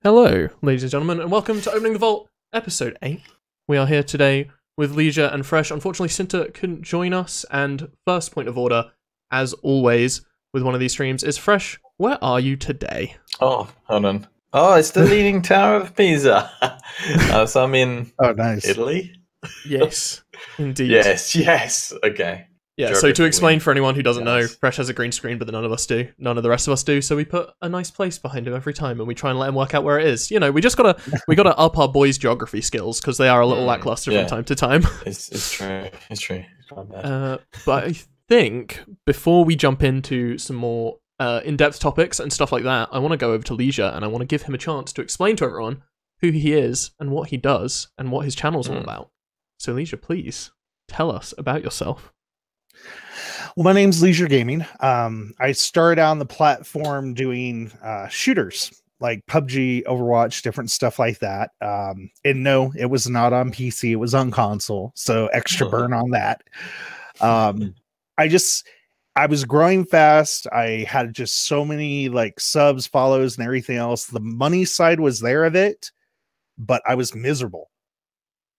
Hello, ladies and gentlemen, and welcome to Opening the Vault, episode 8. We are here today with Leisure and Fresh. Unfortunately, Cinta couldn't join us, and first point of order, as always, with one of these streams, is Fresh, where are you today? Oh, hold on. Oh, it's the Leaning Tower of Pisa. So I'm in Italy? Yes, indeed. Yes. Okay. Yeah, so to explain for anyone who doesn't know, Fresh has a green screen, but none of us do. None of the rest of us do, so we put a nice place behind him every time, and we try and let him work out where it is. You know, we gotta up our boys' geography skills, because they are a little lackluster from time to time. It's true. It's not bad. But I think, before we jump into some more in-depth topics and stuff like that, I want to go over to Leisure, and I want to give him a chance to explain to everyone who he is, and what he does, and what his channel's all about. So Leisure, please, tell us about yourself. Well, my name's Leisure Gaming. I started out on the platform doing shooters like PUBG, Overwatch, different stuff like that. And no, it was not on PC; it was on console. So extra burn on that. I was growing fast. I had just so many like subs, follows, and everything else. The money side was there of it, but I was miserable.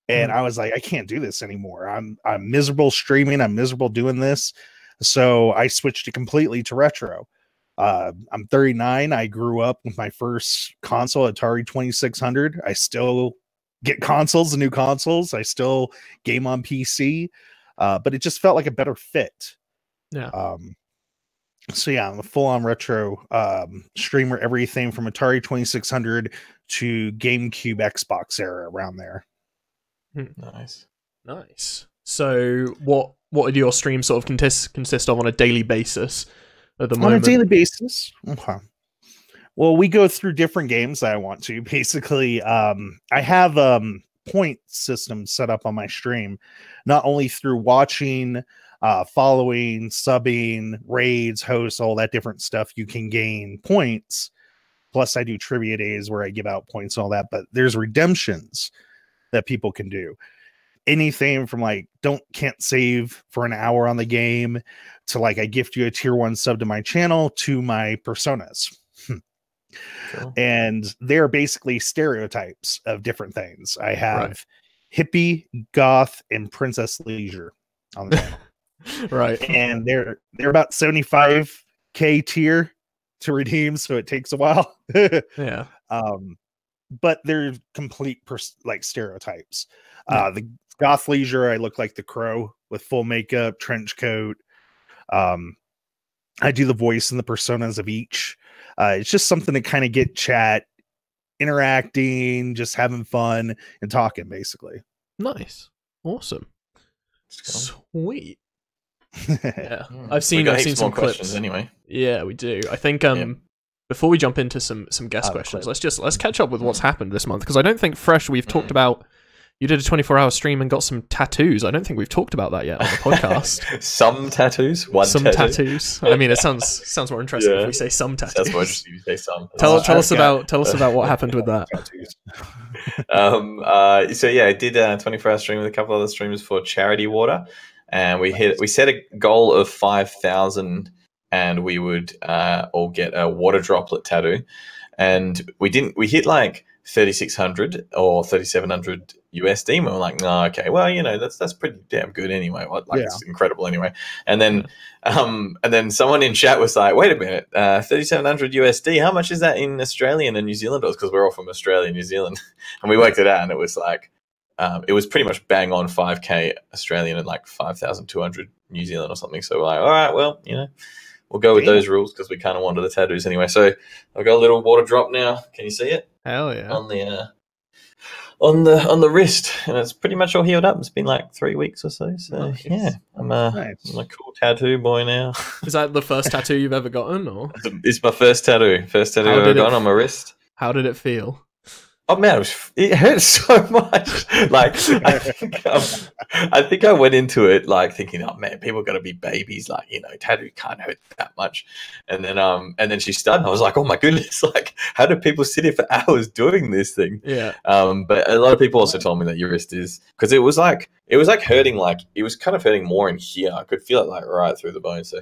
And I was like, I can't do this anymore. I'm miserable streaming. I'm miserable doing this. So I switched it completely to retro. I'm 39. I grew up with my first console, Atari 2600. I still get consoles and new consoles. I still game on PC, but it just felt like a better fit. Yeah. So yeah, I'm a full-on retro streamer. Everything from Atari 2600 to GameCube, Xbox era around there. Nice. So what do your streams sort of consist of on a daily basis at the moment? On a daily basis? Okay. Well, we go through different games that I want to. Basically, I have point systems set up on my stream, not only through watching, following, subbing, raids, hosts, all that different stuff. You can gain points. Plus, I do trivia days where I give out points and all that, but there's redemptions that people can do. Anything from like can't save for an hour on the game to like I gift you a tier 1 sub to my channel to my personas. Cool. And they're basically stereotypes of different things. I have hippie, goth, and princess leisure on the channel. Right. And they're about 75k tier to redeem, so it takes a while. Yeah. But they're complete like stereotypes. The goth leisure, I look like the Crow with full makeup, trench coat. I do the voice and the personas of each. It's just something to kind of get chat, interacting, just having fun and talking, basically. Nice, awesome, sweet. Yeah, I've seen some clips anyway. Yeah, we do. I think before we jump into some guest questions, let's catch up with what's happened this month, because I don't think Fresh we've talked about. You did a 24-hour stream and got some tattoos. I don't think we've talked about that yet on the podcast. Some tattoos? Some tattoos. I mean, it sounds more interesting if we say some tattoos. That's more interesting if you say some. Tell us about what happened with that. So yeah, I did a 24-hour stream with a couple other streamers for Charity Water, and we set a goal of 5,000, and we would all get a water droplet tattoo, and we hit like 3,600 or 3,700 USD. And we were like, no, okay, well, you know, that's pretty damn good anyway. It's incredible anyway. And then someone in chat was like, wait a minute, 3,700 USD, how much is that in Australian and New Zealand dollars? Because we're all from Australia and New Zealand. And we worked it out, and it was like, it was pretty much bang on 5K Australian and like 5,200 New Zealand or something. So we're like, all right, well, you know, we'll go with those rules because we kind of wanted the tattoos anyway. So I've got a little water drop now. Can you see it? Hell yeah! On the wrist, and it's pretty much all healed up. It's been like 3 weeks or so. So yeah, I'm a cool tattoo boy now. Is that the first tattoo you've ever gotten, or? It's my first tattoo. First tattoo I've ever gotten on my wrist. How did it feel? Oh man, it hurt so much. Like I think I went into it like thinking, oh man, people got to be babies. Like, you know, tattoo can't hurt that much. And then she started. And I was like, oh my goodness, like how do people sit here for hours doing this thing? Yeah. But a lot of people also told me that your wrist is, because it was like hurting. Like it was kind of hurting more in here. I could feel it like right through the bone. So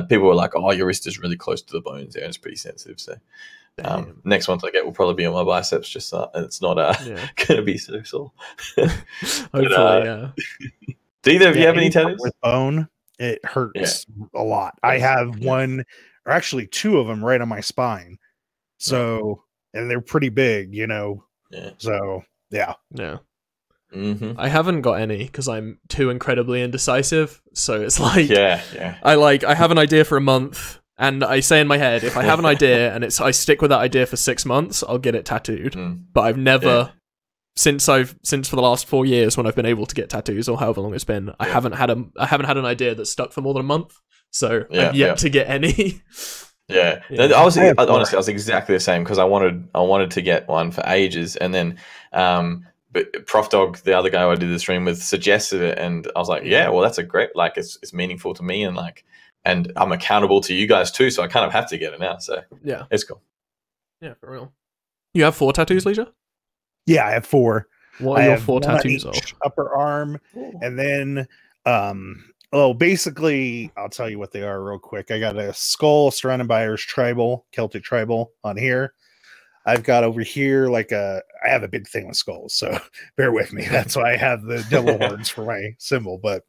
people were like, oh, your wrist is really close to the bones there. And it's pretty sensitive. So. Next ones I get will probably be on my biceps, just it's not going to be so sore. Hopefully, yeah. Do either of you have any tattoos? With bone, it hurts a lot. I have one, or actually two of them right on my spine. So, and they're pretty big, you know. Yeah. So, yeah. Yeah. Mm-hmm. I haven't got any because I'm too incredibly indecisive. So it's like, yeah. I have an idea for a month, and I say in my head, if I have an idea and I stick with that idea for 6 months, I'll get it tattooed. But I've never, since for the last 4 years when I've been able to get tattoos, or however long it's been, I haven't had an idea that stuck for more than a month. So I've yet to get any. Yeah. Honestly, I was exactly the same because I wanted to get one for ages, and then but Prof Dog, the other guy I did the stream with, suggested it, and I was like, yeah, well, that's a great, like, it's meaningful to me, and I'm accountable to you guys too, so I kind of have to get it now. So yeah, it's cool. Yeah, for real. You have 4 tattoos, Leisure? Yeah, I have 4. What are your 4 tattoos of? Upper arm, and then basically, I'll tell you what they are real quick. I got a skull surrounded by Irish tribal, Celtic tribal on here. I've got over here I have a big thing with skulls, so bear with me. That's why I have the devil horns for my symbol. But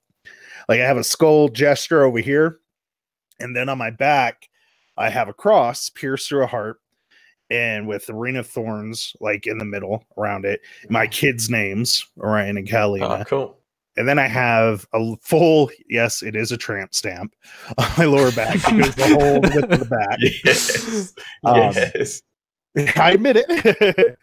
like I have a skull gesture over here, and then on my back, I have a cross pierced through a heart, and with the ring of thorns like in the middle around it. My kids' names, Orion and Catalina. Oh, cool. And then I have a full, yes, it is a tramp stamp on my lower back because the whole width of the back. Yes. Yes. I admit it.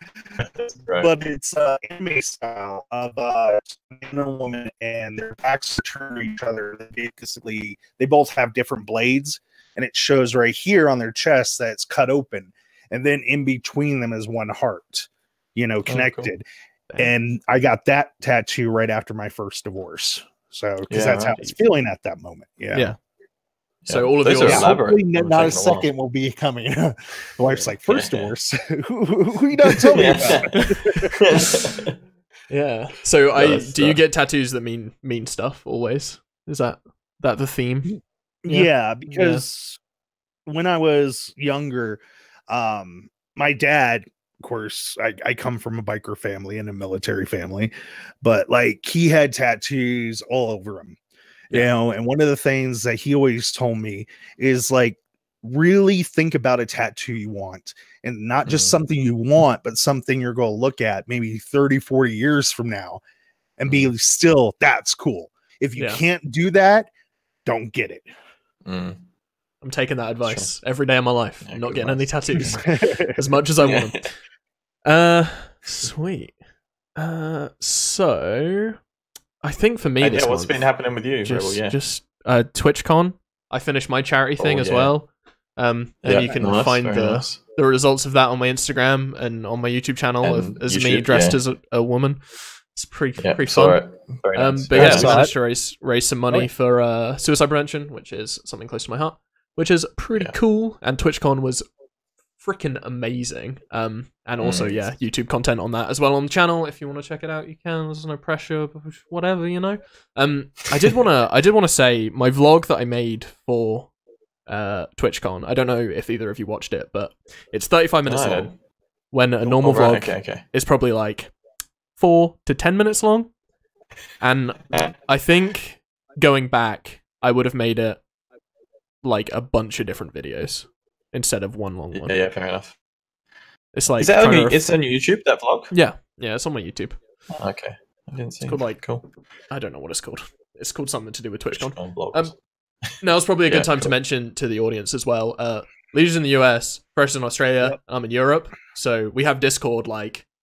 Right. But it's anime style of a man and a woman, and their backs turn to each other. They both have different blades, and it shows right here on their chest that it's cut open. And then in between them is one heart, connected. Cool. And I got that tattoo right after my first divorce. So, because that's how I was feeling at that moment. Yeah. So all of yours, hopefully not a second will be coming. The wife's like, first divorce. Who you don't tell me about? Yeah. So do you get tattoos that mean stuff always? Is that the theme? Yeah, because when I was younger, my dad, of course, I come from a biker family and a military family, but like he had tattoos all over him. And one of the things that he always told me is like, really think about a tattoo you want, and not just something you want, but something you're going to look at maybe 30, 40 years from now and be still, that's cool. If you can't do that, don't get it. I'm taking that advice every day of my life. I'm not getting any tattoos as much as I want them. Sweet. So I think for me, what's been happening with you? Just TwitchCon. I finished my charity thing as well. And you can find the results of that on my Instagram and on my YouTube channel as me dressed as a woman. It's pretty fun. Very nice. But I managed to raise some money for suicide prevention, which is something close to my heart, which is pretty cool. And TwitchCon was freaking amazing. And also YouTube content on that as well on the channel. If you want to check it out, you can. There's no pressure, whatever, I did want to say my vlog that I made for TwitchCon. I don't know if either of you watched it, but it's 35 minutes long. When a normal vlog is probably like 4 to 10 minutes long. And I think going back, I would have made it like a bunch of different videos instead of one long one. Yeah, fair enough. It's like it's on YouTube, that vlog? Yeah, it's on my YouTube. Oh, okay. I didn't see. It's called cool. I don't know what it's called. It's called something to do with TwitchCon. Now it's probably a good time to mention to the audience as well. Leisure in the US, Fresh in Australia, I'm in Europe. So we have Discord,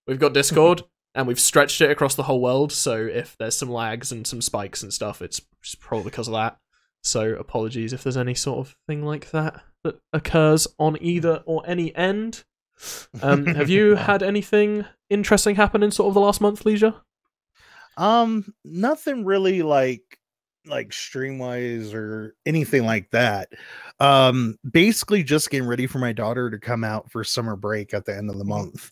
we've got Discord and we've stretched it across the whole world. So if there's some lags and some spikes and stuff, it's probably because of that. So apologies if there's any sort of thing like that occurs on either or any end. Have you had anything interesting happen in sort of the last month, Leisure? Nothing really like stream wise or anything like that. Basically just getting ready for my daughter to come out for summer break at the end of the month,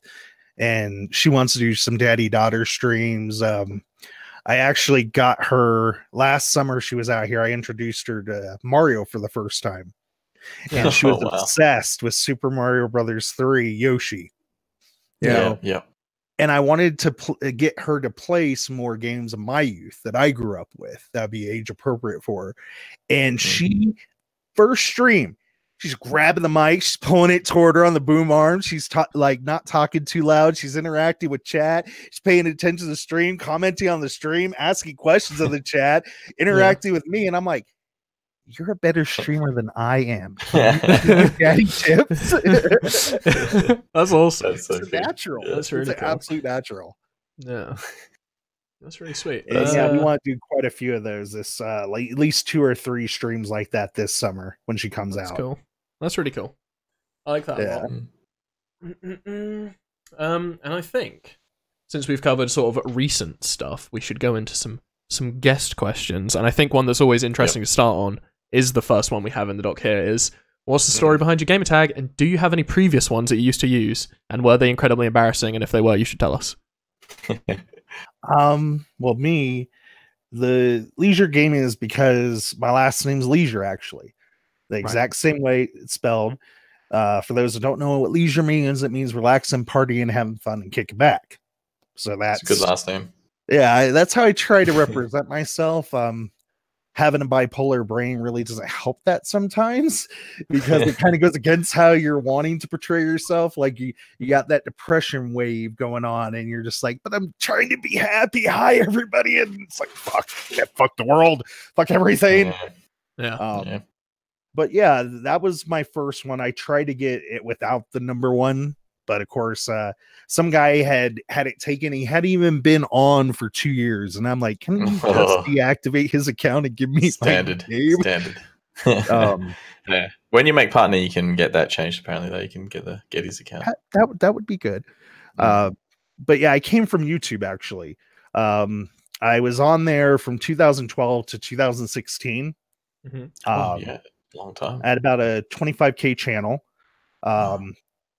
and she wants to do some daddy-daughter streams. I actually got her last summer. She was out here. I introduced her to Mario for the first time. and she was Oh, wow. obsessed with Super Mario Brothers 3 Yoshi. Yeah. And I wanted to get her to play some more games of my youth that I grew up with that'd be age appropriate for her. And she first stream, she's grabbing the mic, she's pulling it toward her on the boom arm. She's like not talking too loud. She's interacting with chat. She's paying attention to the stream, commenting on the stream, asking questions of the chat, interacting with me. And I'm like, you're a better streamer than I am. Daddy tips. That's awesome. That's so It's good. natural. That's really it's cool. absolute natural. Yeah. That's really sweet. Yeah, we want to do quite a few of those this like at least 2 or 3 streams like that this summer when she comes That's out. cool. That's really cool. I like that Yeah. a lot. And I think since we've covered sort of recent stuff, we should go into some guest questions. And I think one that's always interesting to start on is the first one we have in the doc here is, what's the story behind your gamer tag? And do you have any previous ones that you used to use? And were they incredibly embarrassing? And if they were, you should tell us. Well, me, the Leisure Gaming is because my last name's Leisure, actually. The exact same way it's spelled. For those that don't know what leisure means, it means relaxing, partying, having fun, and kicking back. So that's a good last name. Yeah, that's how I try to represent myself. Having a bipolar brain really doesn't help that sometimes because it kind of goes against how you're wanting to portray yourself. Like you got that depression wave going on and you're just like, but I'm trying to be happy. Hi, everybody. And it's like, fuck the world. Fuck everything. Yeah. But yeah, that was my first one. I tried to get it without the number 1. But of course, some guy had it taken. He hadn't even been on for 2 years, and I'm like, "Can you just deactivate his account and give me standard? Yeah. When you make partner, you can get that changed. Apparently, though, you can get his account. That would be good. But yeah, I came from YouTube actually. I was on there from 2012 to 2016. Long time. At about a 25K channel.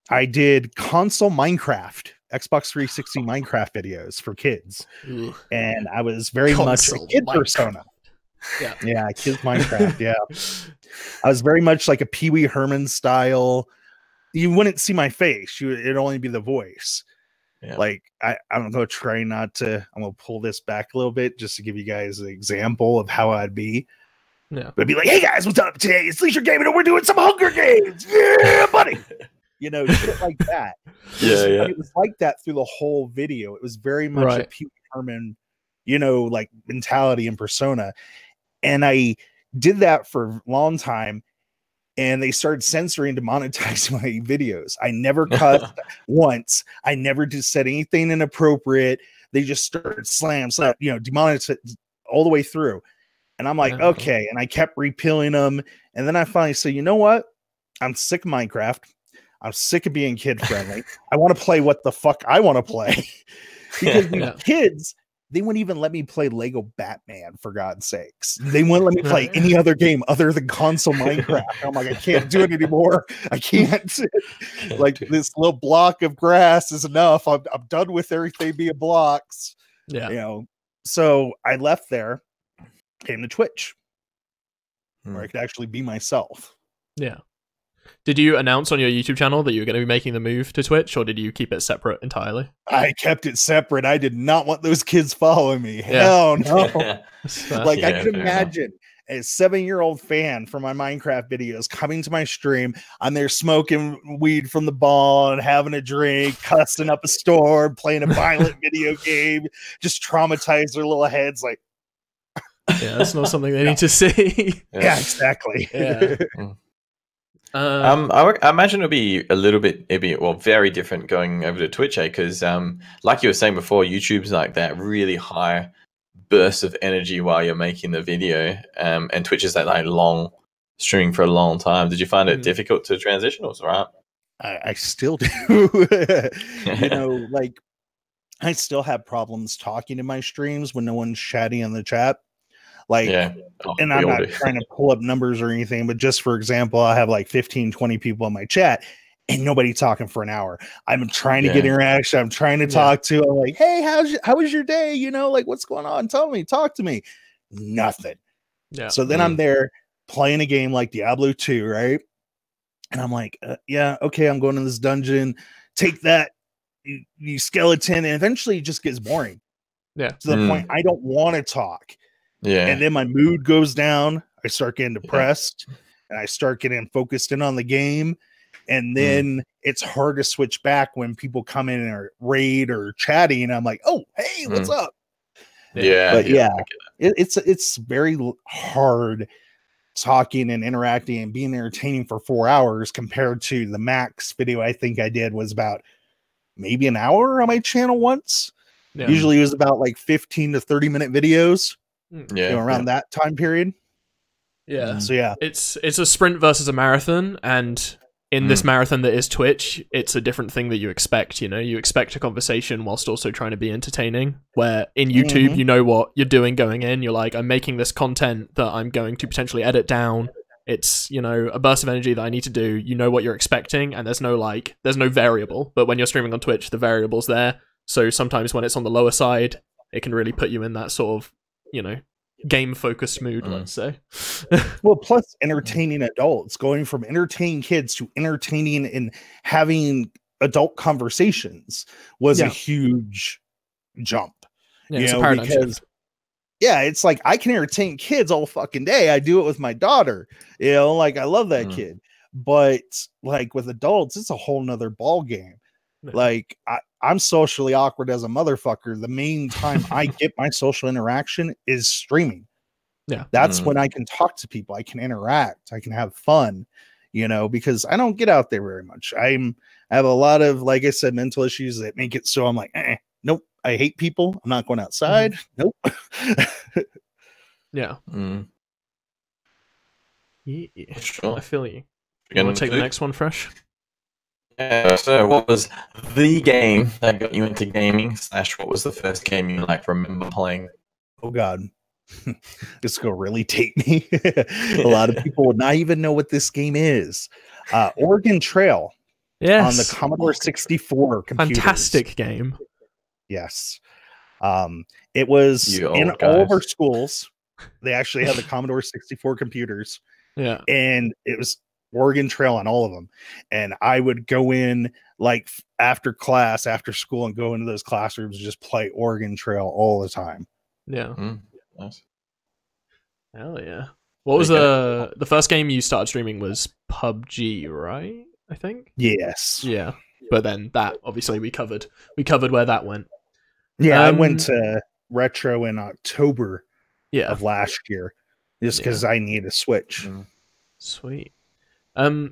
I did console Minecraft, Xbox 360 Minecraft videos for kids. And I was very much a kid persona. Yeah, kids Minecraft, yeah. I was very much like a Pee Wee Herman style. You wouldn't see my face. It'd only be the voice. Yeah. Like, I'm going to try not to, I'm going to pull this back a little bit just to give you guys an example of how I'd be. Yeah. But I'd be like, hey guys, what's up today? It's Leisure Gaming and we're doing some Hunger Games. Yeah, buddy. Shit like that. Yeah. It was like that through the whole video. It was very much a Pee Wee Herman, like mentality and persona. And I did that for a long time. And they started censoring, demonetizing my videos. I never cussed once. I never just said anything inappropriate. They just started demonetized all the way through. And I'm like, okay. And I kept repealing them. And then I finally said, you know what? I'm sick of Minecraft. I'm sick of being kid friendly. I want to play what the fuck I want to play. Because these kids, they wouldn't even let me play Lego Batman, for God's sakes. They wouldn't let me play any other game other than console Minecraft. I'm like, I can't do it anymore. I can't. Like, this little block of grass is enough. I'm done with everything being blocks. Yeah. So I left there, came to Twitch, where I could actually be myself. Yeah. Did you announce on your YouTube channel that you were going to be making the move to Twitch, or did you keep it separate entirely? I kept it separate. I did not want those kids following me. Hell no. Like, I can imagine a 7-year-old fan from my Minecraft videos coming to my stream. I'm there smoking weed from the ball and having a drink, cussing up a storm, playing a violent video game, just traumatize their little heads. Like, yeah, that's not something they need to see. Yeah, exactly. Yeah. I imagine it'd be very different going over to Twitch, because like you were saying before, YouTube's like that really high burst of energy while you're making the video, and Twitch is that like long streaming for a long time. Did you find it difficult to transition, or was it all right? I still do. Like, I still have problems talking in my streams when no one's chatting in the chat. Like, and I'm not trying to pull up numbers or anything, but just for example, I have like 15, 20 people in my chat and nobody talking for an hour. I'm trying to get interaction. I'm trying to talk to, I'm like, hey, how was your day? Like, what's going on? Tell me, talk to me. Nothing. Yeah. So then I'm there playing a game like Diablo 2, right? And I'm like, yeah, okay, I'm going to this dungeon. Take that, you skeleton. And eventually it just gets boring. Yeah. To the point I don't want to talk. Yeah. And then my mood goes down. I start getting depressed and I start getting focused in on the game. And then it's hard to switch back when people come in and are raid or chatting. And I'm like, oh, hey, what's up? Yeah. But it's very hard talking and interacting and being entertaining for 4 hours compared to the max video I think I did was about maybe an hour on my channel once. Yeah. Usually it was about like 15 to 30-minute videos. Around that time period. Yeah. So yeah, it's a sprint versus a marathon, and in this marathon that is Twitch, it's a different thing that you expect. You expect a conversation whilst also trying to be entertaining. Where in YouTube, you know what you're doing going in. You're like, I'm making this content that I'm going to potentially edit down. It's a burst of energy that I need to do. You know what you're expecting, and there's no variable. But when you're streaming on Twitch, the variable's there. So sometimes when it's on the lower side, it can really put you in that sort of game focused mood, let's say. Well, plus entertaining adults, going from entertaining kids to entertaining and having adult conversations was a huge jump. Because it's like I can entertain kids all fucking day. I do it with my daughter, like I love that kid. But like with adults, it's a whole nother ball game. Like I'm socially awkward as a motherfucker. The main time I get my social interaction is streaming. Yeah. That's when I can talk to people. I can interact. I can have fun, because I don't get out there very much. I have a lot of, like I said, mental issues that make it so I'm like, nope, I hate people. I'm not going outside. Nope. Yeah. Yeah. Sure. I feel you. You want to take the next one, Fresh? Yeah, so what was the game that got you into gaming / what was the first game you remember playing? Oh God. This is gonna really take me. A lot of people would not even know what this game is. Oregon Trail. Yes. On the Commodore 64 computers. Fantastic game. Yes. It was in all of our schools. They actually had the Commodore 64 computers. Yeah. And it was Oregon Trail on all of them. And I would go in after class, after school, and go into those classrooms and just play Oregon Trail all the time. Yeah. Nice. Hell yeah. What was the first game you started streaming was PUBG, right? I think? Yes. Yeah. But then that obviously we covered where that went. Yeah, I went to Retro in October of last year just because I need a Switch. Sweet.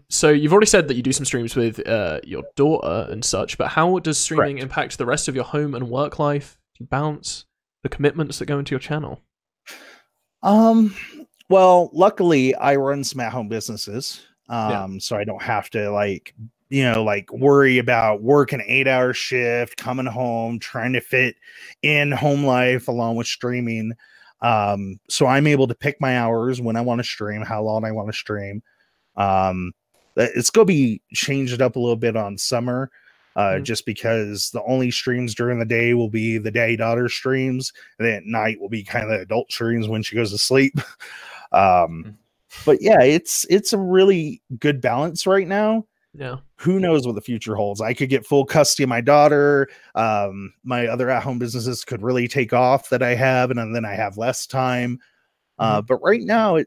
So you've already said that you do some streams with your daughter and such, but how does streaming impact the rest of your home and work life? Do you balance the commitments that go into your channel? Well, luckily I run some at-home businesses, so I don't have to worry about working an 8-hour shift, coming home, trying to fit in home life along with streaming. So I'm able to pick my hours when I want to stream, how long I want to stream. It's going to be changed up a little bit on summer, just because the only streams during the day will be the daddy-daughter streams, and then at night will be kind of the adult streams when she goes to sleep. But yeah, it's a really good balance right now. Yeah. Who knows what the future holds? I could get full custody of my daughter. My other at-home businesses could really take off that I have, and then I have less time. But right now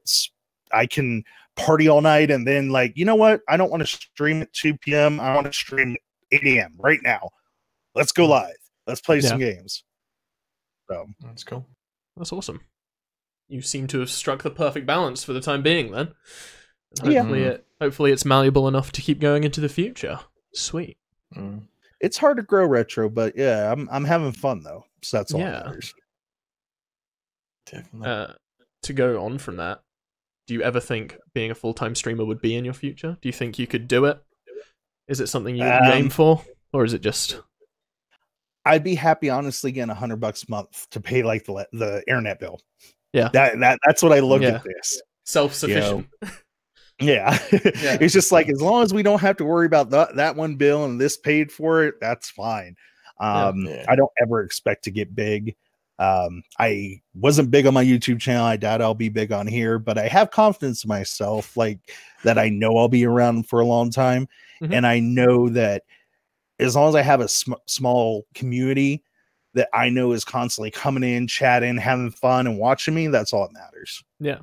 I can party all night, and then you know what? I don't want to stream at 2 p.m. I want to stream at 8 a.m. right now. Let's go live. Let's play some games. So that's cool. That's awesome. You seem to have struck the perfect balance for the time being then. And hopefully it's malleable enough to keep going into the future. Sweet. It's hard to grow Retro, but yeah, I'm having fun though. So that's all that matters. Definitely. To go on from that, do you ever think being a full-time streamer would be in your future? Do you think you could do it? Is it something you aim for, or is it just? I'd be happy, honestly, getting $100 a month to pay the internet bill. Yeah, that's what I look at this. Self-sufficient. Yeah. It's just as long as we don't have to worry about that one bill and this paid for it, that's fine. I don't ever expect to get big. I wasn't big on my YouTube channel. I doubt I'll be big on here, but I have confidence in myself, like that I know I'll be around for a long time. And I know that as long as I have a small community that I know is constantly coming in, chatting, having fun, and watching me, that's all that matters. Yeah.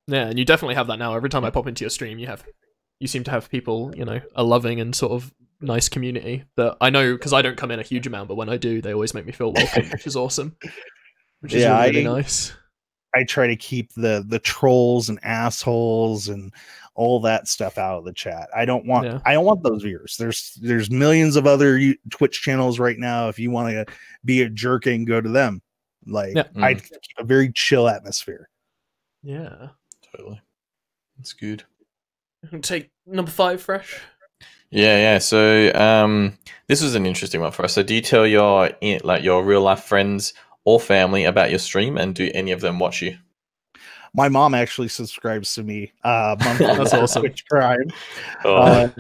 Yeah, and you definitely have that now. Every time I pop into your stream, you seem to have people, you know, a loving and sort of nice community that I know, because I don't come in a huge amount, but when I do, they always make me feel welcome, which is awesome. Which is really nice. I try to keep the trolls and assholes and all that stuff out of the chat. I don't want those viewers. There's millions of other Twitch channels right now. If you want to be a jerk and go to them, like I keep a very chill atmosphere. Yeah, totally. That's good. Take number 5, Fresh. Yeah. So this was an interesting one for us. So do you tell your real life friends or family about your stream, and do any of them watch you? My mom actually subscribes to me monthly. That's awesome. Twitch Prime.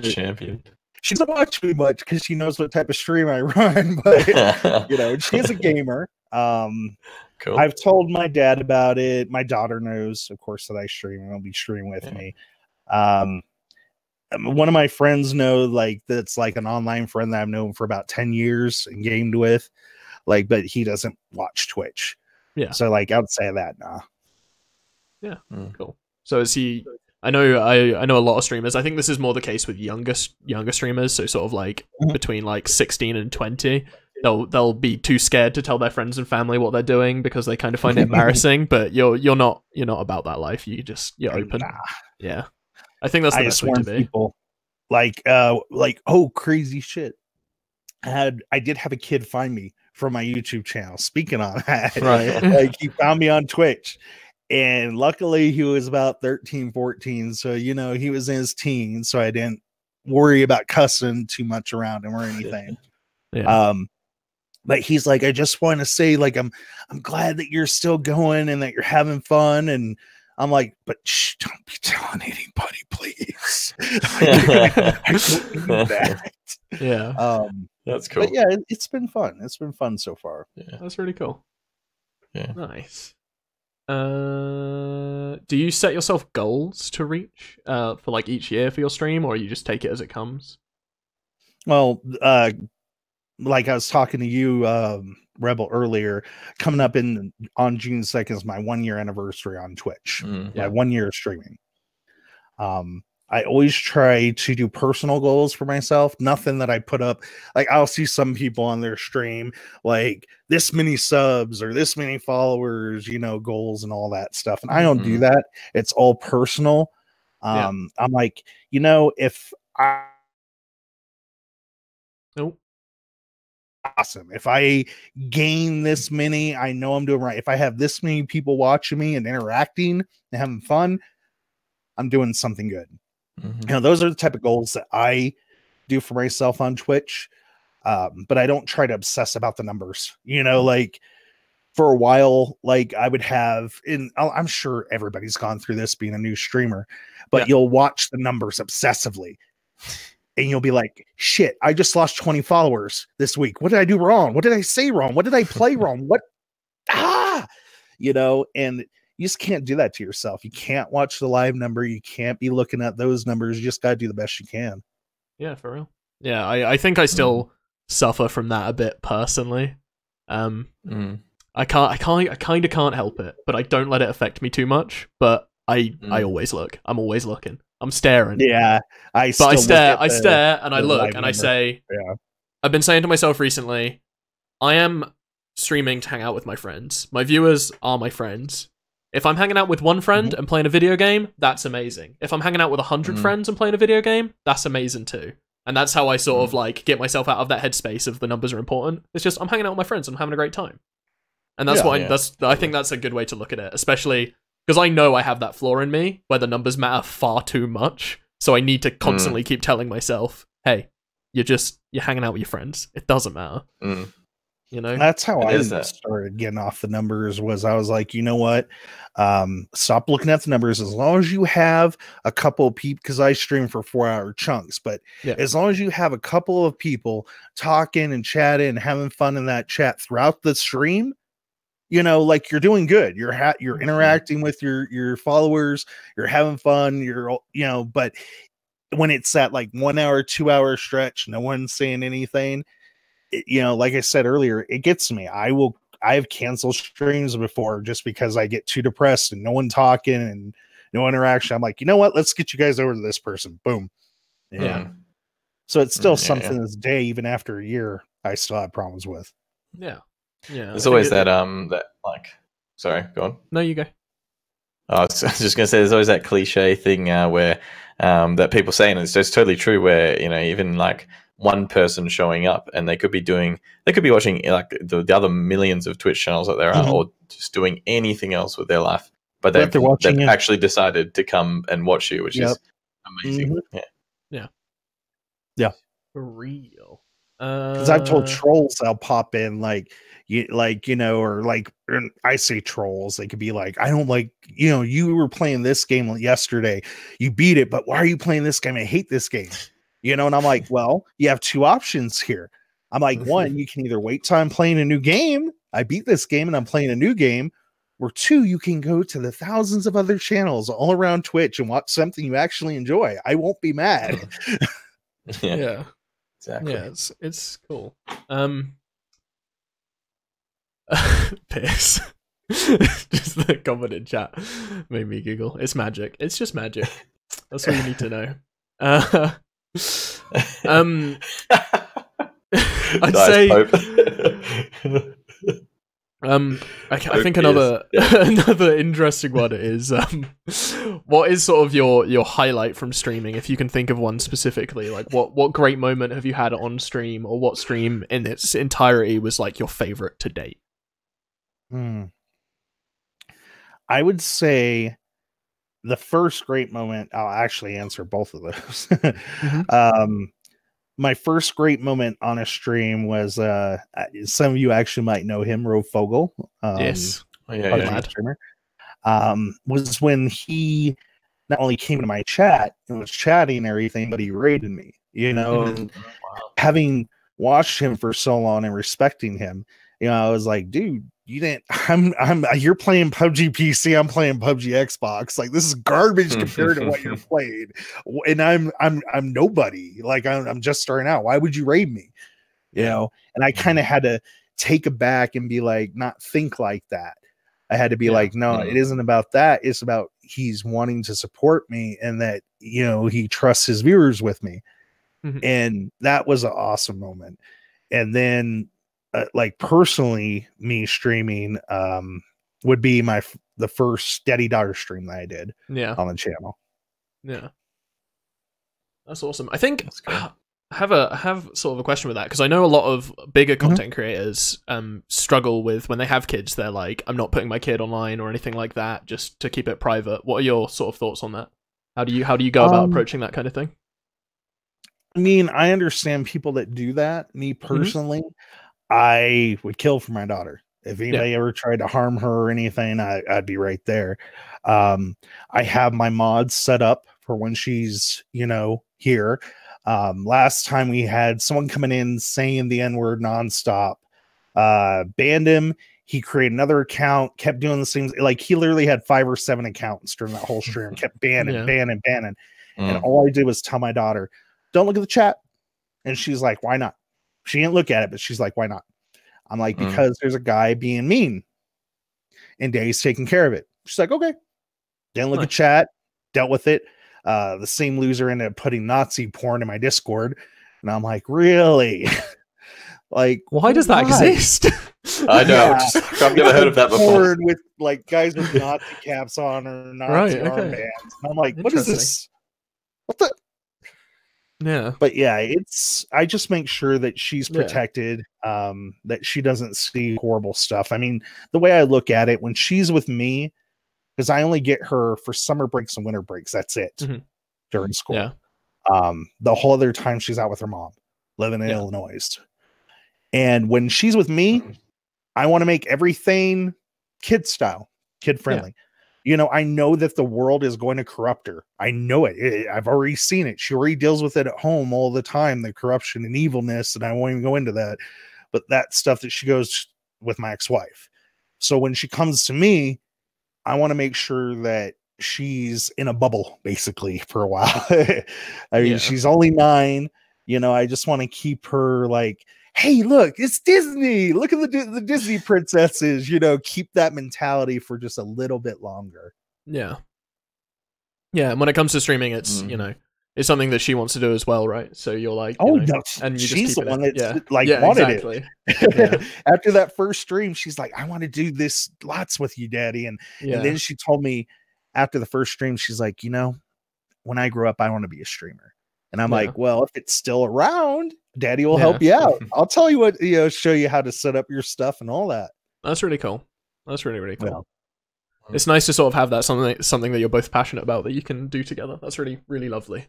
Champion. She doesn't watch me much because she knows what type of stream I run, but you know, she's a gamer. Cool. I've told my dad about it. My daughter knows, of course, that I stream and will be streaming with me. One of my friends know, like, that's like an online friend that I've known for about 10 years and gamed with, like, but he doesn't watch Twitch. Yeah. So like I would say that, nah. Yeah, cool. So is he? I know a lot of streamers. I think this is more the case with younger streamers. So sort of like between like 16 and 20, they'll be too scared to tell their friends and family what they're doing because they kind of find it embarrassing. But you're not about that life. You're open. Nah. Yeah, I think that's the best way to be. People like oh, crazy shit. I did have a kid find me from my YouTube channel. Speaking on that, right? Like he found me on Twitch. And luckily he was about 13, 14. So, you know, he was in his teens. So I didn't worry about cussing too much around him or anything. Yeah. But he's like, I just want to say, like, I'm glad that you're still going and that you're having fun. And I'm like, but shh, don't be telling anybody, please. I don't need that. Yeah. That's cool. But yeah, it's been fun. It's been fun so far. Yeah. That's really cool. Yeah. Nice. Do you set yourself goals to reach for like each year for your stream, or you just take it as it comes? Well, like I was talking to you, Rebel, earlier, coming up on June 2nd is my 1-year anniversary on Twitch. My 1 year of streaming. I always try to do personal goals for myself. Nothing that I put up. Like I'll see some people on their stream, like this many subs or this many followers, you know, goals and all that stuff. And I don't do that. It's all personal. I'm like, you know, if I, awesome. If I gain this many, I know I'm doing right. If I have this many people watching me and interacting and having fun, I'm doing something good. You know, those are the type of goals that I do for myself on Twitch. But I don't try to obsess about the numbers, you know, like for a while, like I would have I'm sure everybody's gone through this being a new streamer, but you'll watch the numbers obsessively and you'll be like, shit, I just lost 20 followers this week. What did I do wrong? What did I say wrong? What did I play wrong? You know, and you just can't do that to yourself. You can't watch the live number. You can't be looking at those numbers. You just got to do the best you can. Yeah, for real. Yeah, I think I still suffer from that a bit personally. I kind of can't help it, but I don't let it affect me too much. But I always look. I'm always looking. I'm staring. Yeah, I stare, and I look, and I say, I've been saying to myself recently, I am streaming to hang out with my friends. My viewers are my friends. If I'm hanging out with one friend and playing a video game, that's amazing. If I'm hanging out with 100 friends and playing a video game, that's amazing too. And that's how I sort of like get myself out of that headspace of the numbers are important. It's just I'm hanging out with my friends and I'm having a great time. And that's I think that's a good way to look at it, especially because I know I have that flaw in me where the numbers matter far too much. So I need to constantly keep telling myself, hey, you're hanging out with your friends. It doesn't matter. You know, that's how I started getting off the numbers. Was I was like, you know what? Stop looking at the numbers. As long as you have a couple of people, because I stream for 4-hour chunks, but as long as you have a couple of people talking and chatting and having fun in that chat throughout the stream, you know, like you're doing good. You're interacting with your followers, you're having fun, you know, but when it's that like 1 hour, 2 hour stretch, no one's saying anything, you know, like I said earlier, it gets me. I've canceled streams before just because I get too depressed and no one talking and no interaction. I'm like, you know what? Let's get you guys over to this person. Boom. Yeah. So it's still something to this day, even after a year, I still have problems with. Yeah. Yeah. There's always that like, sorry, go on. No, you go. I was just going to say, there's always that cliche thing where that people say, and it's just totally true, where, you know, even like one person showing up and they could be watching like the other millions of Twitch channels that there are, or just doing anything else with their life, but they've actually decided to come and watch you, which is amazing. Yeah. For real. Because I've told trolls I'll pop in you know, or like, I say trolls, they could be like, I don't like, you know, you were playing this game yesterday, you beat it, but why are you playing this game? I hate this game, you know. And I'm like, well, you have two options here. I'm like, one, you can either wait till I'm playing a new game, I beat this game and I'm playing a new game, or two, you can go to the thousands of other channels all around Twitch and watch something you actually enjoy. I won't be mad. Yeah. Exactly. Yeah, it's cool. Piss. Just the comment in chat made me giggle. It's magic. It's just magic. That's all you need to know. I'd say I think another interesting one is what is sort of your highlight from streaming, if you can think of one specifically? Like what great moment have you had on stream, or what stream in its entirety was like your favorite to date? I would say the first great moment, I'll actually answer both of those. My first great moment on a stream was some of you actually might know him, Rofogel. Yes. Streamer. Was when he not only came into my chat and was chatting and everything, but he raided me, you know. And having watched him for so long and respecting him, you know, I was like, dude, you're playing PUBG PC, I'm playing PUBG Xbox. Like, this is garbage compared to what you're playing. And I'm nobody. Like, I'm just starting out. Why would you raid me? You know? And I kind of had to take it back and be like, not think like that. I had to be like, no, it isn't about that. It's about he's wanting to support me and that, you know, he trusts his viewers with me. And that was an awesome moment. And then like personally, me streaming would be the first Steady Daughter stream that I did on the channel. Yeah, that's awesome. I think I have sort of a question with that, because I know a lot of bigger content creators struggle with when they have kids. They're like, I'm not putting my kid online or anything like that, just to keep it private. What are your sort of thoughts on that? How do you go about approaching that kind of thing? I mean, I understand people that do that. Me personally, I would kill for my daughter. If anybody ever tried to harm her or anything, I'd be right there. I have my mods set up for when she's, you know, here. Last time we had someone coming in saying the N-word nonstop, banned him. He created another account, kept doing the same. Like, he literally had 5 or 7 accounts during that whole stream, kept banning. And all I did was tell my daughter, don't look at the chat. And she's like, why not? She didn't look at it, but she's like, why not? I'm like, because there's a guy being mean and Dave's taking care of it. She's like, okay. Didn't look at chat, dealt with it. The same loser ended up putting Nazi porn in my Discord. And I'm like, really? Like, why does that exist? I know. I've never heard of that before. With like guys with Nazi caps on or Nazi armbands. And I'm like, what is this? What the? Yeah. But yeah, I just make sure that she's protected, that she doesn't see horrible stuff. I mean, the way I look at it, when she's with me, because I only get her for summer breaks and winter breaks, that's it during school. Yeah. The whole other time she's out with her mom, living in Illinois. And when she's with me, I want to make everything kid style, kid friendly. You know, I know that the world is going to corrupt her. I know it. I've already seen it. She already deals with it at home all the time, the corruption and evilness, and I won't even go into that. But that stuff that she goes with my ex-wife. So when she comes to me, I want to make sure that she's in a bubble basically for a while. I mean, she's only 9. You know, I just want to keep her like, hey, look, it's Disney. Look at the Disney princesses, you know, keep that mentality for just a little bit longer. Yeah. Yeah. And when it comes to streaming, it's, you know, it's something that she wants to do as well, right? So you're like, oh, you know, no, and you she's just the one that wanted exactly. it. After that first stream, she's like, I want to do this lots with you, Daddy. And then she told me after the first stream, she's like, you know, when I grow up, I want to be a streamer. And I'm like, well, if it's still around, Daddy will help you out. I'll tell you what, you know, show you how to set up your stuff and all that. That's really cool. That's really, really cool. Well, it's nice to sort of have that something that you're both passionate about that you can do together. That's really, really lovely.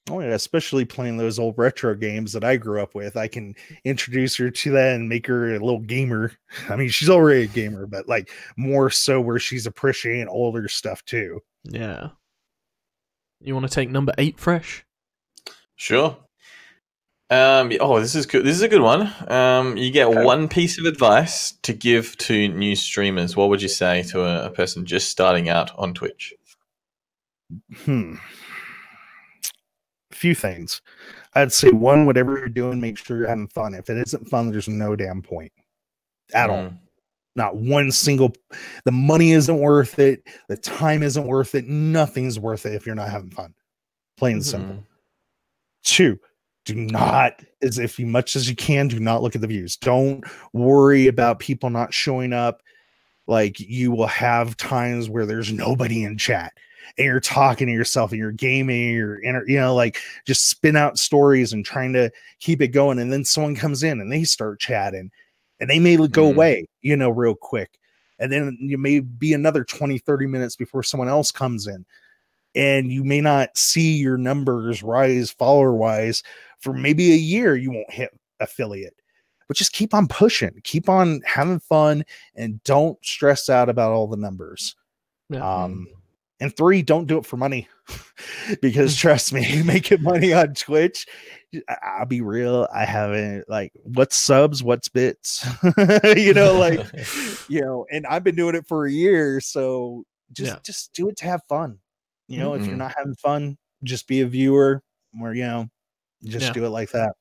Oh yeah, especially playing those old retro games that I grew up with. I can introduce her to that and make her a little gamer. I mean, she's already a gamer, but like more so where she's appreciating older stuff too. Yeah. You want to take number 8, Fresh? Sure. This is good. This is a good one. You get one piece of advice to give to new streamers. What would you say to a person just starting out on Twitch? Few things. I'd say one, whatever you're doing, make sure you're having fun. If it isn't fun, there's no damn point at all. Not one single. The money isn't worth it. The time isn't worth it. Nothing's worth it if you're not having fun. Plain and simple. 2, do not, as much as you can, do not look at the views. Don't worry about people not showing up. Like, you will have times where there's nobody in chat and you're talking to yourself and you're gaming, you know, like just spin out stories and trying to keep it going. And then someone comes in and they start chatting and they may go away, you know, real quick. And then you may be another 20, 30 minutes before someone else comes in. And you may not see your numbers rise follower wise for maybe a year. You won't hit affiliate, but just keep on pushing, keep on having fun, and don't stress out about all the numbers. And 3, don't do it for money because trust me, making money on Twitch, I'll be real. I haven't, like, what's subs, what's bits, you know, like, you know, and I've been doing it for a year. So just do it to have fun. You know, if you're not having fun, just be a viewer, or, you know, just do it like that.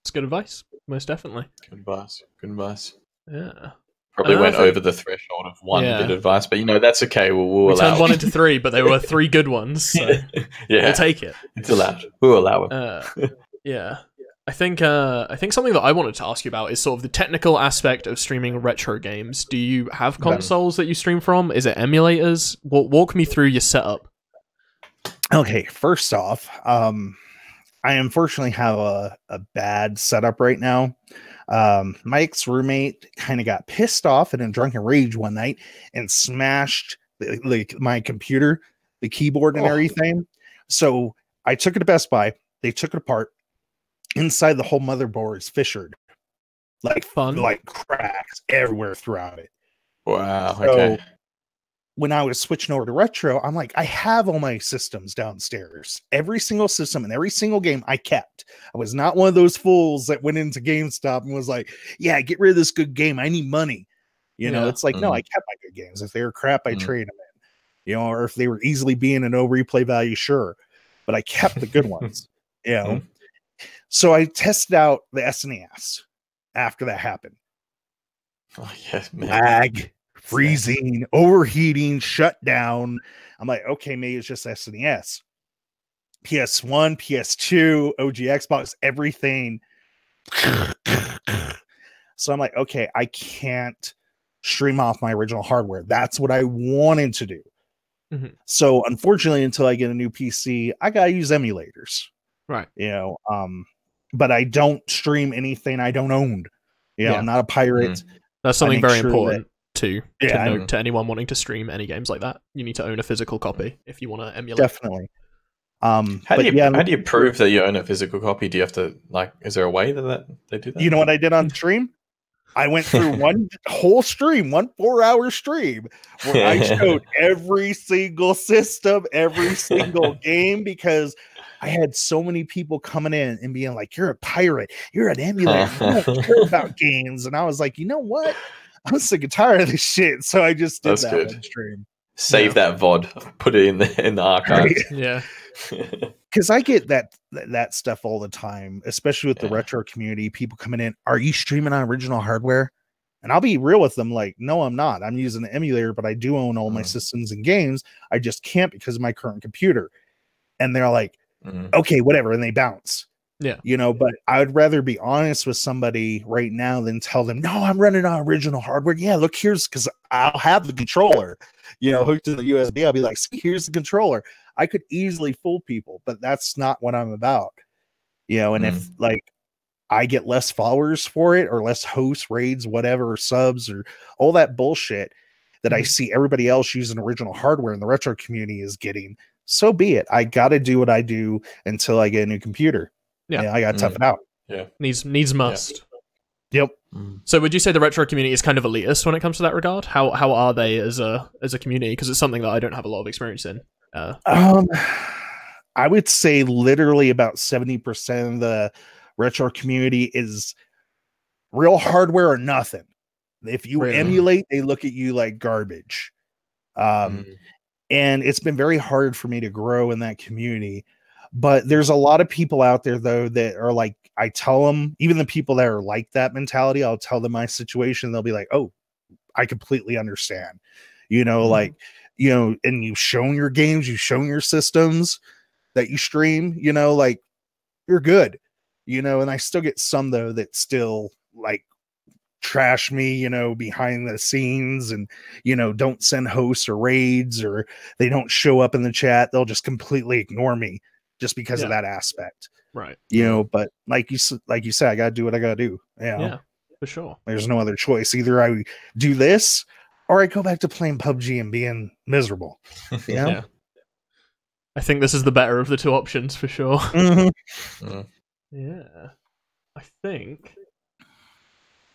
It's good advice. Most definitely. Good advice. Good advice. Yeah. Probably went over the threshold of one bit of advice, but, you know, that's okay. We'll allow turned 1 into 3, but they were 3 good ones. So we'll take it. It's allowed. We'll allow it. Yeah. I think something that I wanted to ask you about is sort of the technical aspect of streaming retro games. Do you have consoles that you stream from? Is it emulators? Walk me through your setup. Okay, first off, I unfortunately have a bad setup right now. My ex-roommate kind of got pissed off in a drunken rage one night and smashed my computer, the keyboard and everything. So I took it to Best Buy. They took it apart. Inside, the whole motherboard is fissured, like cracks everywhere throughout it. Wow. So, okay. when I was switching over to retro, I'm like, I have all my systems downstairs. Every single system and every single game I kept. I was not one of those fools that went into GameStop and was like, yeah, get rid of this good game. I need money. You know, it's like, no, I kept my good games. If they were crap, I trade them in. You know, or if they were easily being a no replay value, sure. But I kept the good ones, you know. So I tested out the SNES after that happened. Oh, yes, man. Lag, freezing, overheating, shut down. I'm like, okay, maybe it's just SNES. PS1, PS2, OG Xbox, everything. So I'm like, okay, I can't stream off my original hardware. That's what I wanted to do. So unfortunately, until I get a new PC, I gotta use emulators. Right. You know, but I don't stream anything I don't own. You know, I'm not a pirate. That's something very important to note to anyone wanting to stream any games like that. You need to own a physical copy if you want to emulate. Definitely. How do you prove that you own a physical copy? Do you have to, like, is there a way that they do that? You know what I did on stream? I went through one whole stream, 1 4-hour stream, where I showed every single system, every single game, because I had so many people coming in and being like, you're a pirate, you're an emulator, you don't care about games. And I was like, you know what? I'm sick and tired of this shit. So I just did That's that good. one stream. Save that VOD. Put it in the archives. Yeah. Because I get that stuff all the time, especially with the retro community. People coming in, are you streaming on original hardware? And I'll be real with them, like, no, I'm not. I'm using an emulator, but I do own all my systems and games. I just can't because of my current computer. And they're like, okay, whatever, and they bounce. Yeah. You know, but I would rather be honest with somebody right now than tell them, no, I'm running on original hardware. Yeah, look, here's, because I'll have the controller, you know, hooked to the USB. I'll be like, see, here's the controller. I could easily fool people, but that's not what I'm about. You know, and if like I get less followers for it or less hosts, raids, whatever, or subs or all that bullshit that I see everybody else using original hardware in the retro community is getting, so be it. I got to do what I do until I get a new computer. Yeah, you know, I got to tough it out. Yeah, needs must. Yep. So would you say the retro community is kind of elitist when it comes to that regard? How are they as a community? Because it's something that I don't have a lot of experience in. I would say literally about 70% of the retro community is real hardware or nothing. If you emulate, they look at you like garbage. And it's been very hard for me to grow in that community. But there's a lot of people out there, though, that are like, I tell them, even the people that are like that mentality, I'll tell them my situation. They'll be like, oh, I completely understand. You know, like, you know, and you've shown your games, you've shown your systems that you stream, you know, like, you're good, you know. And I still get some, though, that still like trash me, you know, behind the scenes, and, you know, don't send hosts or raids, or they don't show up in the chat. They'll just completely ignore me just because of that aspect. Right. You know, but like you said, I got to do what I got to do. You know? Yeah, for sure. There's no other choice. Either I do this or I go back to playing PUBG and being miserable. You know? Yeah. I think this is the better of the two options for sure. Yeah. I think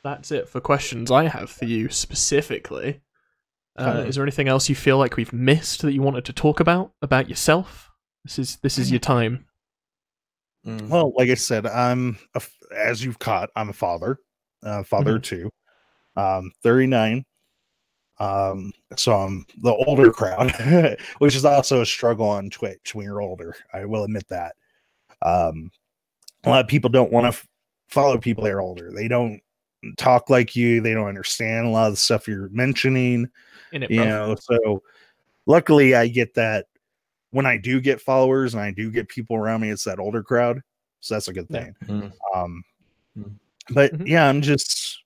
that's it for questions I have for you specifically. Is there anything else you feel like we've missed that you wanted to talk about yourself? This is your time. Well, like I said, as you've caught, I'm a father, too. 39. So I'm the older crowd, which is also a struggle on Twitch when you're older. I will admit that. A lot of people don't want to follow people that are older. They don't talk like you. They don't understand a lot of the stuff you're mentioning. You know, so luckily I get that. When I do get followers and I do get people around me, it's that older crowd. So that's a good thing. But yeah, I'm just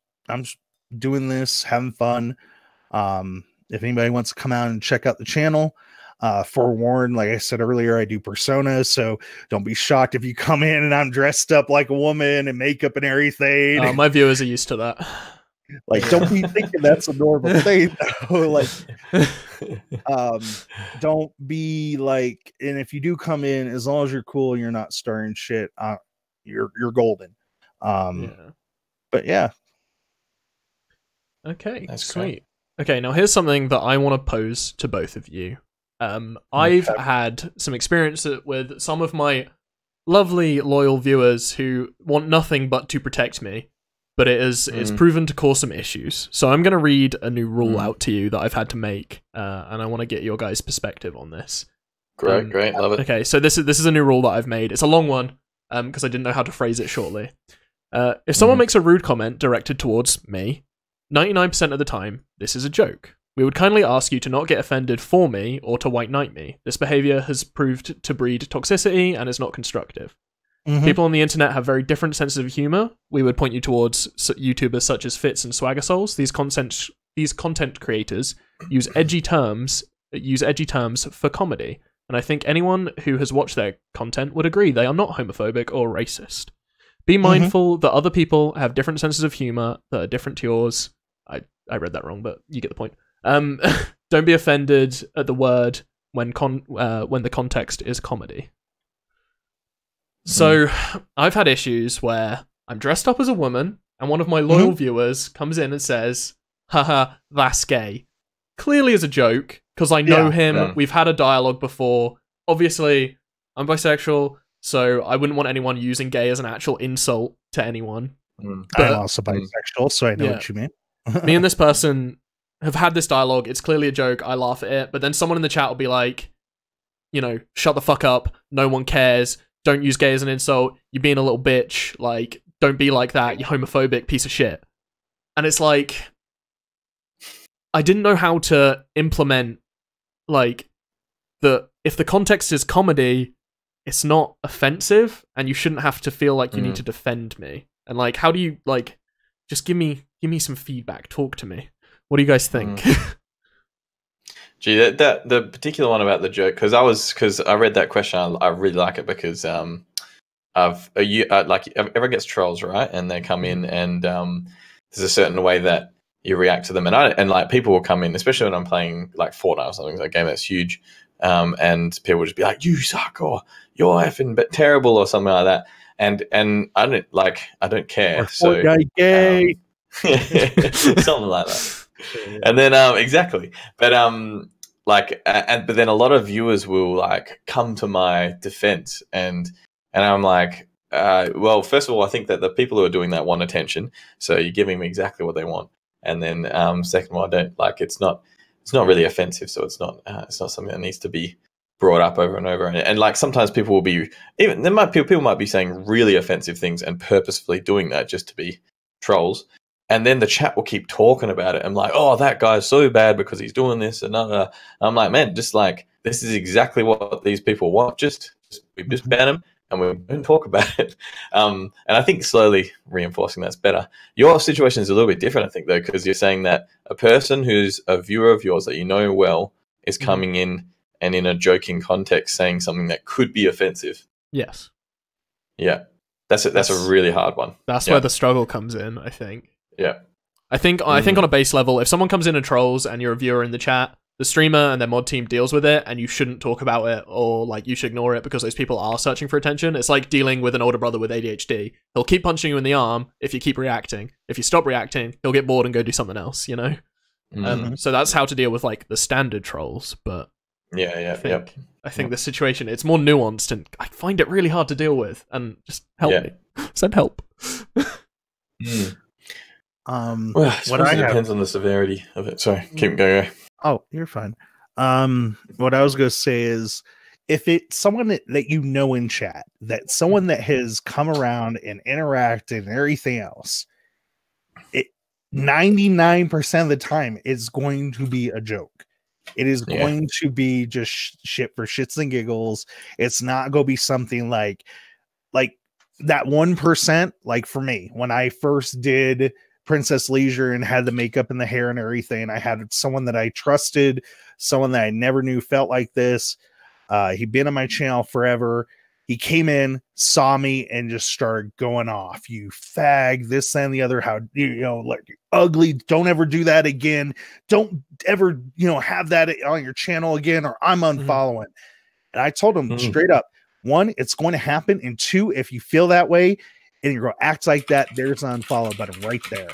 doing this, having fun. If anybody wants to come out and check out the channel, forewarned, like I said earlier, I do personas. So don't be shocked if you come in and I'm dressed up like a woman and makeup and everything. My viewers are used to that. Like, don't be thinking that's a normal thing, though. Like, don't be like, and if you do come in, as long as you're cool and you're not starting shit, you're golden. But yeah. Okay, that's sweet. great. Okay, now here's something that I want to pose to both of you. I've had some experience with some of my lovely loyal viewers who want nothing but to protect me. But it's proven to cause some issues. So I'm going to read a new rule out to you that I've had to make, and I want to get your guys' perspective on this. Great, love it. Okay, so this is a new rule that I've made. It's a long one, because I didn't know how to phrase it shortly. If someone makes a rude comment directed towards me, 99% of the time, this is a joke. We would kindly ask you to not get offended for me or to white knight me. This behavior has proved to breed toxicity and is not constructive. People on the internet have very different senses of humor. We would point you towards YouTubers such as Fitz and Swagger Souls. These content creators use edgy terms for comedy, and I think anyone who has watched their content would agree they are not homophobic or racist. Be mindful that other people have different senses of humor that are different to yours. I read that wrong, but you get the point. Don't be offended at the word when the context is comedy. So, I've had issues where I'm dressed up as a woman, and one of my loyal viewers comes in and says, haha, that's gay. Clearly as a joke, because I know him, we've had a dialogue before. Obviously, I'm bisexual, so I wouldn't want anyone using gay as an actual insult to anyone. I'm also bisexual, so I know what you mean. me and this person have had this dialogue. It's clearly a joke. I laugh at it, but then someone in the chat will be like, you know, shut the fuck up. No one cares. Don't use gay as an insult. You're being a little bitch. Like, don't be like that. You homophobic piece of shit. And it's like, I didn't know how to implement, like, if the context is comedy, it's not offensive, and you shouldn't have to feel like you need to defend me. And like, how do you, like, just give me some feedback. Talk to me. What do you guys think? Gee, that the particular one about the joke, because I read that question. I really like it because everyone gets trolls, right? And they come in, and there's a certain way that you react to them, and like people will come in, especially when I'm playing like Fortnite or something, like a game that's huge, and people will just be like, "You suck," or "You're effing but terrible," or something like that, and I don't care. Or Fortnite gay, something like that. And then exactly, but but then a lot of viewers will like come to my defense, and I'm like, well, first of all, I think that the people who are doing that want attention, so you're giving me exactly what they want. And then second of all, I don't like, it's not really offensive, so it's not something that needs to be brought up over and over. And like sometimes people will be people might be saying really offensive things and purposefully doing that just to be trolls. And then the chat will keep talking about it. I'm like, oh, that guy's so bad because he's doing this and another. I'm like, man, just like, this is exactly what these people want. We just ban them and we don't talk about it. And I think slowly reinforcing that's better. Your situation is a little bit different, I think, though, because you're saying that a person who's a viewer of yours that you know well is coming in and in a joking context saying something that could be offensive. Yes. Yeah. That's a really hard one. That's where the struggle comes in, I think. Yeah. I think on a base level, if someone comes in and trolls and you're a viewer in the chat, the streamer and their mod team deals with it, and you shouldn't talk about it, or like you should ignore it because those people are searching for attention. It's like dealing with an older brother with ADHD. He'll keep punching you in the arm if you keep reacting. If you stop reacting, he'll get bored and go do something else, you know? So that's how to deal with like the standard trolls, but I think the situation, it's more nuanced, and I find it really hard to deal with, and just help me. Send help. Well, it depends on the severity of it. Sorry, keep going. Oh, you're fine. What I was going to say is, if it's someone that you know in chat, that someone that has come around and interacted and everything else, 99% of the time it's going to be a joke. It is going to be just shit for shits and giggles. It's not going to be something like that 1%. Like for me, when I first did Princess Leisure and had the makeup and the hair and everything, I had someone that I trusted, someone that I never knew felt like this. He'd been on my channel forever. He came in, saw me, and just started going off. You fag, this and the other. How, like, you're ugly. Don't ever do that again. Don't ever, have that on your channel again, or I'm unfollowing. And I told him straight up, 1, it's going to happen. And 2, if you feel that way and you're going to act like that, there's an unfollow button right there.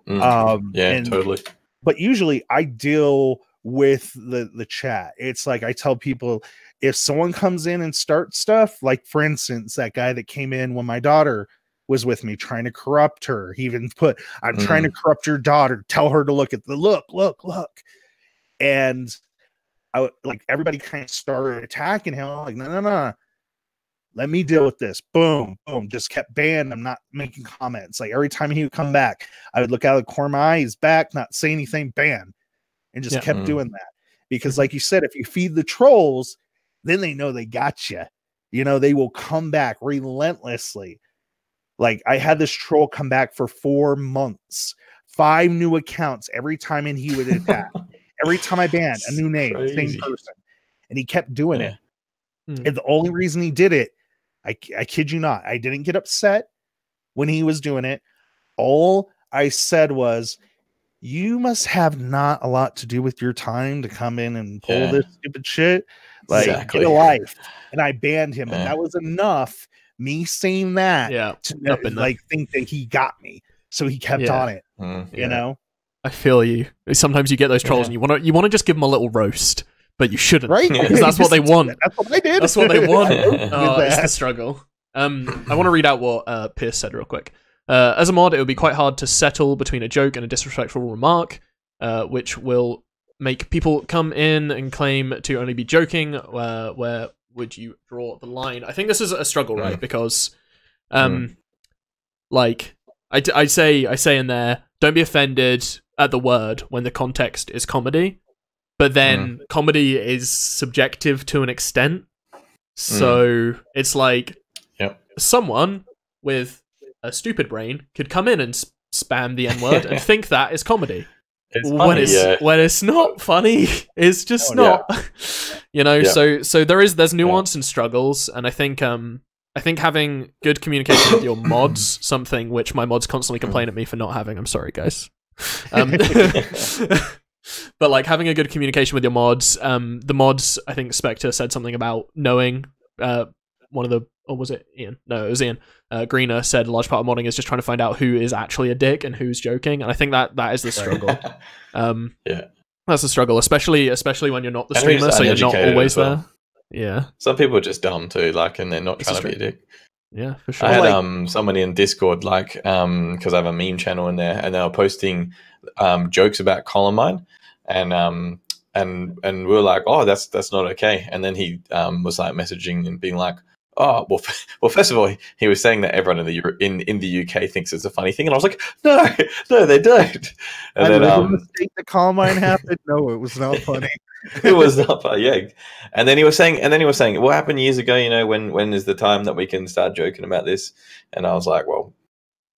Totally. But usually I deal with the chat. It's like I tell people, if someone comes in and starts stuff, like for instance, that guy that came in when my daughter was with me trying to corrupt her, he even put, I'm trying to corrupt your daughter, tell her to look at the look. And I like, everybody kind of started attacking him. I'm like, no, let me deal with this. Boom, just kept banned. I'm not making comments. Like every time he would come back, I would look out of the corner of my eye, he's back, not say anything, ban, and just kept doing that. Because like you said, if you feed the trolls, then they know they got you. They will come back relentlessly. Like I had this troll come back for 4 months, 5 new accounts every time, and he would attack. Every time I banned a new name, same person, and he kept doing it. And the only reason he did it, I kid you not, I didn't get upset when he was doing it. All I said was, you must have not a lot to do with your time to come in and pull this stupid shit. Like, get a life. And I banned him. And that was enough, me saying that, to think that he got me. So he kept on it. You know? I feel you. Sometimes you get those trolls and you want to just give them a little roast, but you shouldn't. Right? Because that's what they want. That's what I did. That's what they want. It's the struggle. I want to read out what Pierce said real quick. As a mod, it would be quite hard to settle between a joke and a disrespectful remark, which will make people come in and claim to only be joking. Where would you draw the line? I think this is a struggle, right? Because, like, I say in there, don't be offended at the word when the context is comedy, but then comedy is subjective to an extent. So it's like someone with a stupid brain could come in and spam the N-word and think that is comedy. When it's not funny, it's just not. You know, so there's nuance and struggles, and I think having good communication with your mods, something which my mods constantly complain at me for not having. I'm sorry, guys. But like having a good communication with your mods, the mods, I think Spectre said something about knowing one of the, or was it Ian? No, it was Ian. Greener said a large part of modding is just trying to find out who is actually a dick and who's joking, and I think that is the struggle. That's the struggle, especially when you're not the streamer, so you're not always there. Yeah, some people are just dumb too, like, and they're not trying to be a dick. Yeah, for sure. I had someone in Discord, like, because I have a meme channel in there, and they were posting jokes about Columbine, and we were like, oh, that's not okay. And then he was like messaging and being like, oh, well, first of all, he was saying that everyone in the UK thinks it's a funny thing, and I was like, no, they don't. And then mistake that Columbine happened. No, it was not funny. It was not funny. Yeah. And then he was saying, what happened years ago? You know, when is the time that we can start joking about this? And I was like, well,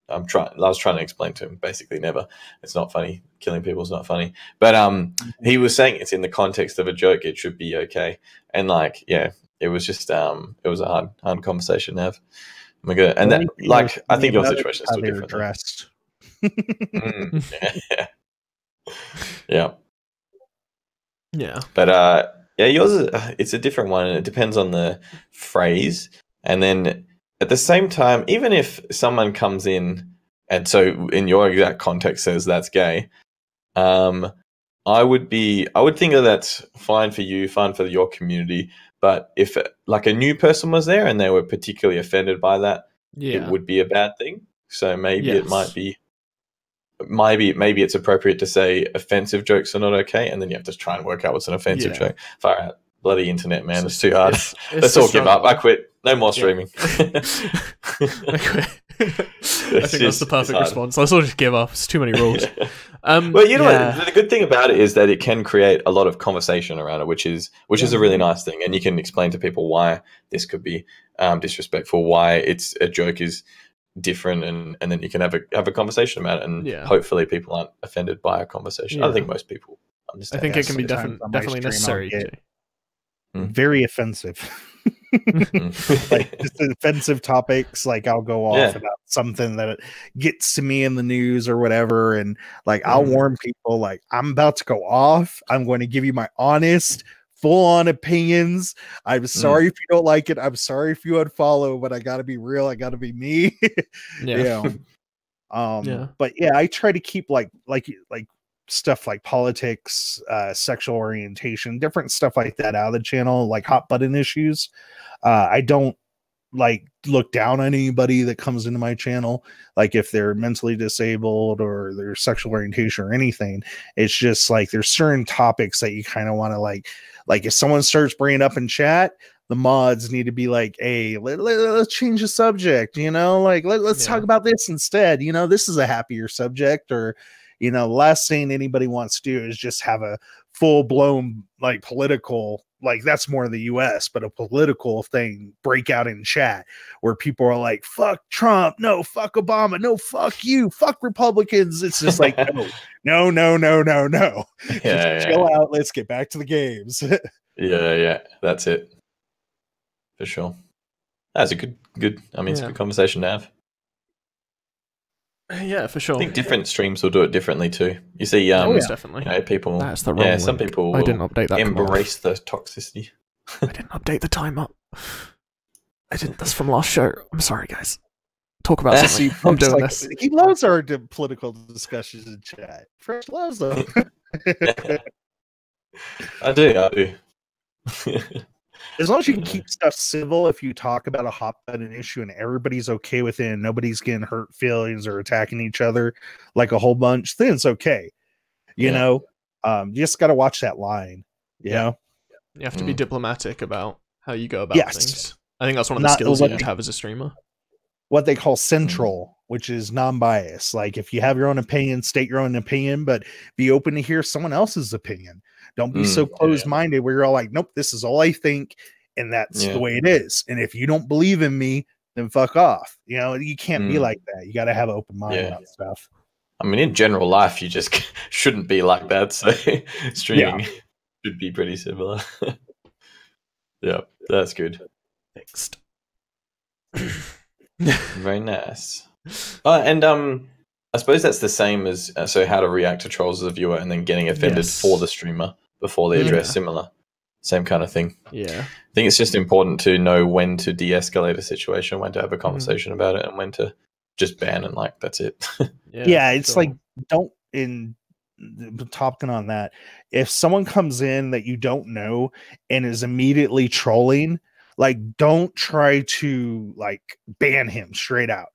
I was trying to explain to him basically never. It's not funny. Killing people is not funny. But he was saying it's in the context of a joke. It should be okay. And like, yeah. It was just it was a hard conversation to have. Oh my God. And then, like, I think your situation is still different. Dressed. Yeah. But yours it's a different one, and it depends on the phrase. And then at the same time, even if someone comes in and so in your exact context says that's gay, I would think that that's fine for you, fine for your community. But if like a new person was there and they were particularly offended by that, it would be a bad thing. So maybe it might be, maybe it's appropriate to say offensive jokes are not okay, and then you have to try and work out what's an offensive joke. Far out, bloody internet, man, it's too hard. Let's all give up. I quit. No more streaming. I quit. I think that's the perfect response. Let's all just give up. It's too many rules. Well, you know what? The good thing about it is that it can create a lot of conversation around it, which is a really nice thing. And you can explain to people why this could be disrespectful, why it's a joke is different, and then you can have a conversation about it, and hopefully people aren't offended by a conversation. I think most people understand. I think it can be definitely necessary. Very offensive. Like just offensive topics, like I'll go off about something that gets to me in the news or whatever, and like I'll warn people, like, I'm about to go off. I'm going to give you my honest, full-on opinions. I'm sorry if you don't like it. I'm sorry if you unfollow, but I gotta be real. I gotta be me. But yeah, I try to keep like stuff like politics, sexual orientation, different stuff like that out of the channel, like hot button issues. I don't like look down on anybody that comes into my channel, like if they're mentally disabled or their sexual orientation or anything. It's just like there's certain topics that you kind of want to like if someone starts bringing up in chat, the mods need to be like, hey, let's change the subject, you know, like let's talk about this instead, you know, this is a happier subject. Or, you know, the last thing anybody wants to do is just have a full-blown like political, like that's more in the US, but a political thing break out in chat where people are like, fuck Trump, no, fuck Obama, no, fuck you, fuck Republicans. It's just like, no. Chill out. Let's get back to the games. Yeah, that's it. For sure. That's a good, I mean, it's a good conversation to have. Yeah, for sure. I think different streams will do it differently too. You see, definitely. You know, people. That's the wrong some people. I didn't update that. Embrace the toxicity. I didn't update the time up. I didn't. That's from last show. I'm sorry, guys. Talk about something. I'm doing this. He loves our political discussions in chat. Fresh loves them. I do. As long as you can keep stuff civil, if you talk about a hot button issue and everybody's okay with it and nobody's getting hurt feelings or attacking each other like a whole bunch, then it's okay. You know, you just got to watch that line. You know, you have to be diplomatic about how you go about things. I think that's one of the skills you have as a streamer. What they call central, which is non-bias. Like if you have your own opinion, state your own opinion, but be open to hear someone else's opinion. Don't be so closed-minded where you're all like, nope, this is all I think, and that's the way it is. And if you don't believe in me, then fuck off. You know, you can't be like that. You got to have an open mind about stuff. I mean, in general life, you just shouldn't be like that. So streaming should be pretty similar. Yeah, that's good. Fixed. Very nice. And I suppose that's the same as so how to react to trolls as a viewer and then getting offended for the streamer before they address similar. Same kind of thing. Yeah. I think it's just important to know when to de-escalate a situation, when to have a conversation about it, and when to just ban and like that's it. It's like don't talking on that. If someone comes in that you don't know and is immediately trolling, like don't try to like ban him straight out.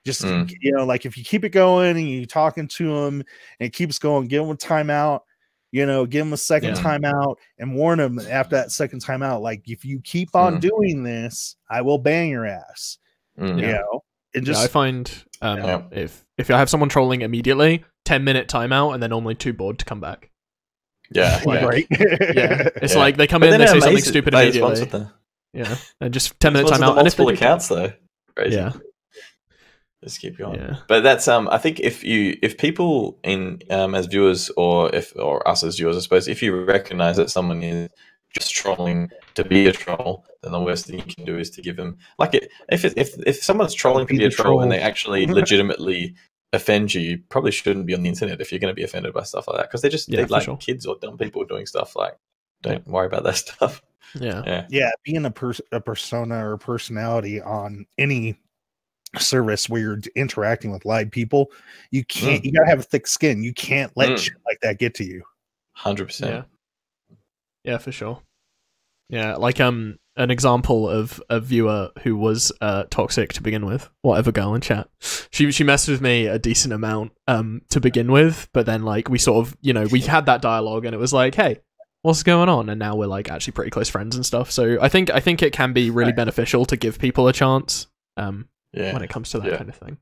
Just you know, like if you keep it going and you talking to him and it keeps going, give him a timeout. You know, give him a second timeout and warn him after that second timeout. Like if you keep on doing this, I will ban your ass. You know, and just I find if I have someone trolling immediately, 10-minute timeout, and they're normally too bored to come back. Right. It's like they come in, they say something stupid immediately. And just 10-minute timeout. And if multiple accounts though, crazy. Just keep going. But that's I think if people in as viewers or us as viewers, I suppose, if you recognize that someone is just trolling to be a troll, then the worst thing you can do is to give them like if someone's trolling to be a troll and they actually legitimately offend you, you probably shouldn't be on the internet if you're going to be offended by stuff like that, because they're like kids or dumb people doing stuff. Like, don't worry about that stuff. Being a persona or personality on any service where you're interacting with live people, you can't you gotta have a thick skin. You can't let shit like that get to you. 100%. Yeah, for sure. Yeah, like an example of a viewer who was toxic to begin with, whatever girl in chat. She messed with me a decent amount to begin with, but then like we sort of, you know, we had that dialogue and it was like, hey, what's going on? And now we're like actually pretty close friends and stuff. So I think it can be really beneficial to give people a chance. When it comes to that kind of thing.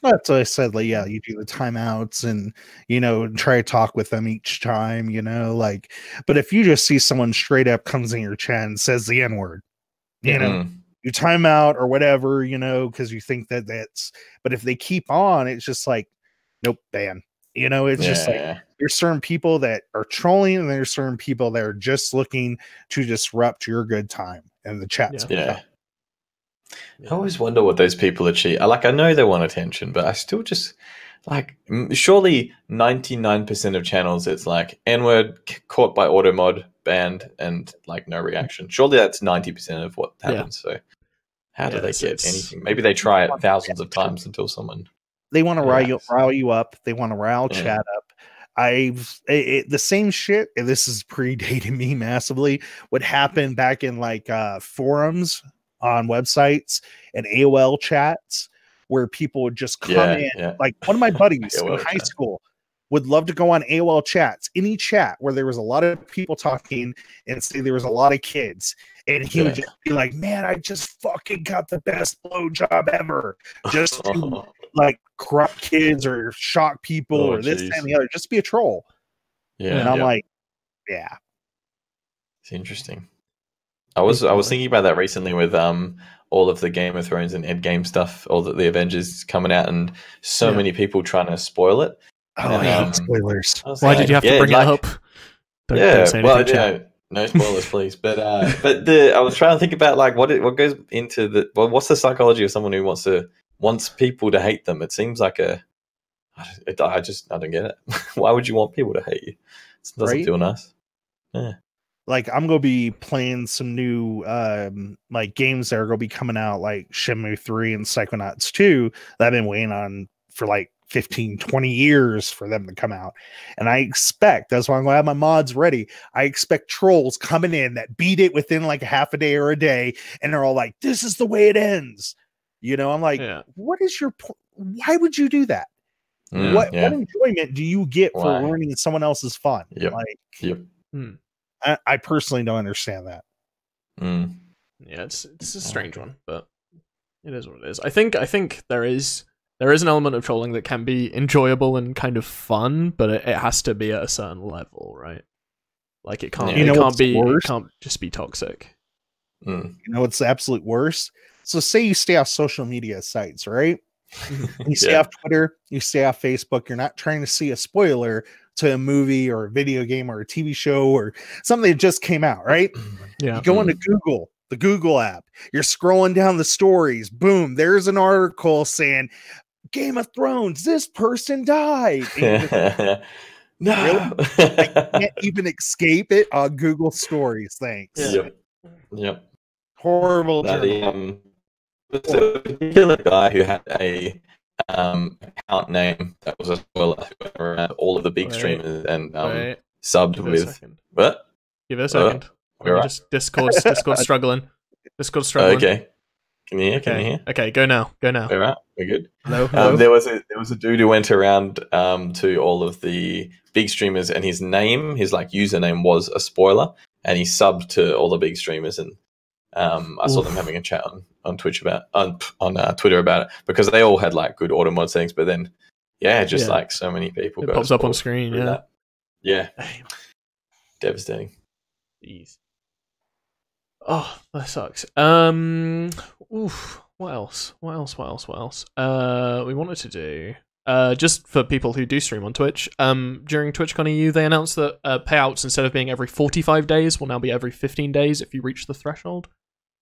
That's what I said. Like, you do the timeouts and, you know, try to talk with them each time, you know, like, but if you just see someone straight up comes in your chat and says the N-word, you know, you time out or whatever, you know, because you think that's, but if they keep on, it's just like, nope, ban. You know, it's just like there's certain people that are trolling and there's certain people that are just looking to disrupt your good time and the chat's I always wonder what those people achieve. Like, I know they want attention, but I still just like, surely 99% of channels, it's like N-word caught by auto mod, banned, and like no reaction. Surely that's 90% of what happens. So how do they get anything? Maybe they try it thousands of times until someone. They want to rile you up. They want to rile chat up. The same shit, and this is predating me massively, would happen back in like forums on websites and AOL chats where people would just come in. Like one of my buddies in high school would love to go on AOL chats, any chat where there was a lot of people talking and say there was a lot of kids. And he would just be like, man, I just fucking got the best blowjob ever. Just to like corrupt kids or shock people or this and the other. Just be a troll. And I'm like, it's interesting. I was thinking about that recently with all of the Game of Thrones and Endgame stuff, all the Avengers coming out, and so many people trying to spoil it. I hate spoilers. Why did you have to bring it up? Don't say anything, no spoilers, please. But I was trying to think about like what goes into what's the psychology of someone who wants people to hate them? It seems like I don't get it. Why would you want people to hate you? It doesn't feel nice. Yeah. Like I'm gonna be playing some new like games that are gonna be coming out, like Shenmue 3 and Psychonauts 2 that I've been waiting on for like 15, 20 years for them to come out. And I expect, that's why I'm going to have my mods ready. I expect trolls coming in that beat it within like a half a day or a day. And they're all like, this is the way it ends. You know, I'm like, what is your point? Why would you do that? What enjoyment do you get for ruining someone else's fun? I personally don't understand that. Yeah, it's a strange one, but it is what it is. I think there is an element of trolling that can be enjoyable and kind of fun, but it has to be at a certain level, right? Like it can't it can't just be toxic. You know what's the absolute worst? So say you stay off social media sites, right? You stay off Twitter, you stay off Facebook, you're not trying to see a spoiler to a movie or a video game or a TV show or something that just came out, right? You go into Google, the Google app, you're scrolling down the stories, boom, there's an article saying Game of Thrones, this person died. No, really? I can't even escape it on Google Stories. Thanks. Yep. Horrible. Was there a particular guy who had a account name that was a spoiler around all of the big streamers and subbed with what? Give it a second. Just Discord's struggling. Discord's struggling. Okay. Can you hear? Okay, go now. All right, we're good. No. There was a dude who went around to all of the big streamers, and his like username was a spoiler, and he subbed to all the big streamers, and I saw them having a chat on Twitch on Twitter about it, because they all had like good auto mod settings, but then like so many people it pops up on screen. Yeah. Devastating. Jeez. Oh, that sucks. What else? We wanted to do just for people who do stream on Twitch. During TwitchCon EU, they announced that payouts, instead of being every 45 days, will now be every 15 days if you reach the threshold.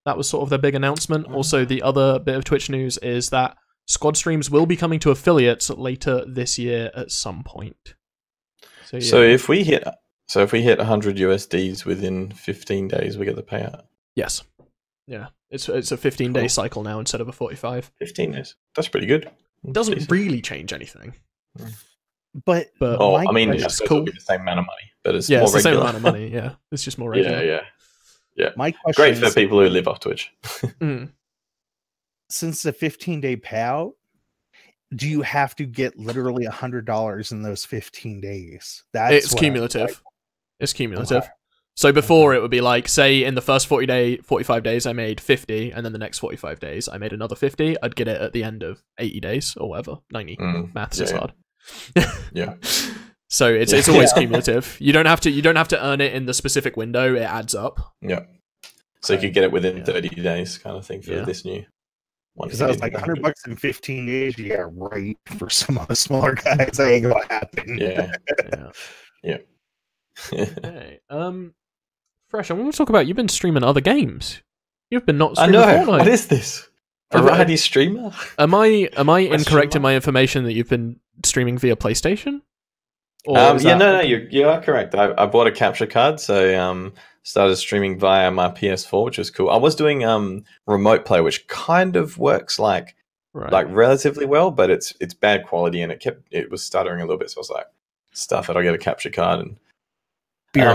That was sort of their big announcement. Also, the other bit of Twitch news is that squad streams will be coming to affiliates later this year at some point. So if we hit 100 USDs within 15 days, we get the payout. Yes. Yeah. It's a 15-day cycle now instead of a 45. 15 days. That's pretty good. It doesn't really change anything. But I mean, it's cool. It'll be the same amount of money, but it's more regular. The same amount of money. Yeah, it's just more regular. Yeah. My question Great for people who live off Twitch. Since the 15-day payout, do you have to get literally $100 in those 15 days? It's cumulative. It's cumulative. Okay. So before it would be like, say in the first 45 days I made 50, and then the next 45 days I made another 50. I'd get it at the end of 80 days or whatever. 90. Maths is hard. So it's always cumulative. You don't have to earn it in the specific window. It adds up. Yeah. So you could get it within 30 days, kind of thing, for this new one. Because I was like $100 in 15 days. You got right for some of the smaller guys. That ain't gonna happen. Yeah. Okay. Fresh, I want to talk about, you've been streaming other games. You've been not streaming Fortnite. What is this? Variety streamer? Am I incorrect in my information that you've been streaming via PlayStation? No, you are correct. I bought a capture card, so started streaming via my PS4, which was cool. I was doing remote play, which kind of works like relatively well, but it's bad quality, and it was stuttering a little bit. So I was like, stuff it, I'll get a capture card and a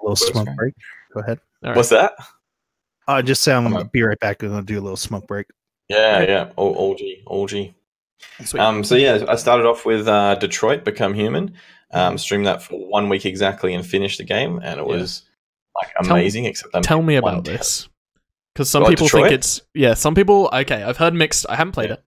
little smoke break. Go ahead. Right. What's that? Just say I'm gonna be right back. I'm gonna do a little smoke break. Yeah. Orgy. So yeah, I started off with Detroit Become Human. Streamed that for 1 week exactly and finished the game, and it was like amazing. Tell me about this, because some people think it's some people. Okay, I've heard mixed. I haven't played it.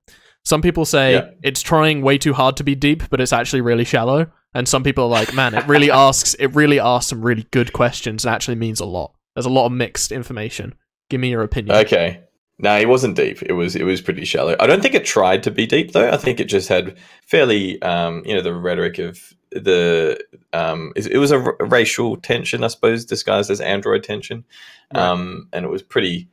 Some people say it's trying way too hard to be deep, but it's actually really shallow. And some people are like, man, it really asks some really good questions and actually means a lot. There's a lot of mixed information. Give me your opinion. Okay. No, it wasn't deep. It was pretty shallow. I don't think it tried to be deep though. I think it just had fairly, the rhetoric of it was a racial tension, I suppose, disguised as android tension, and it was pretty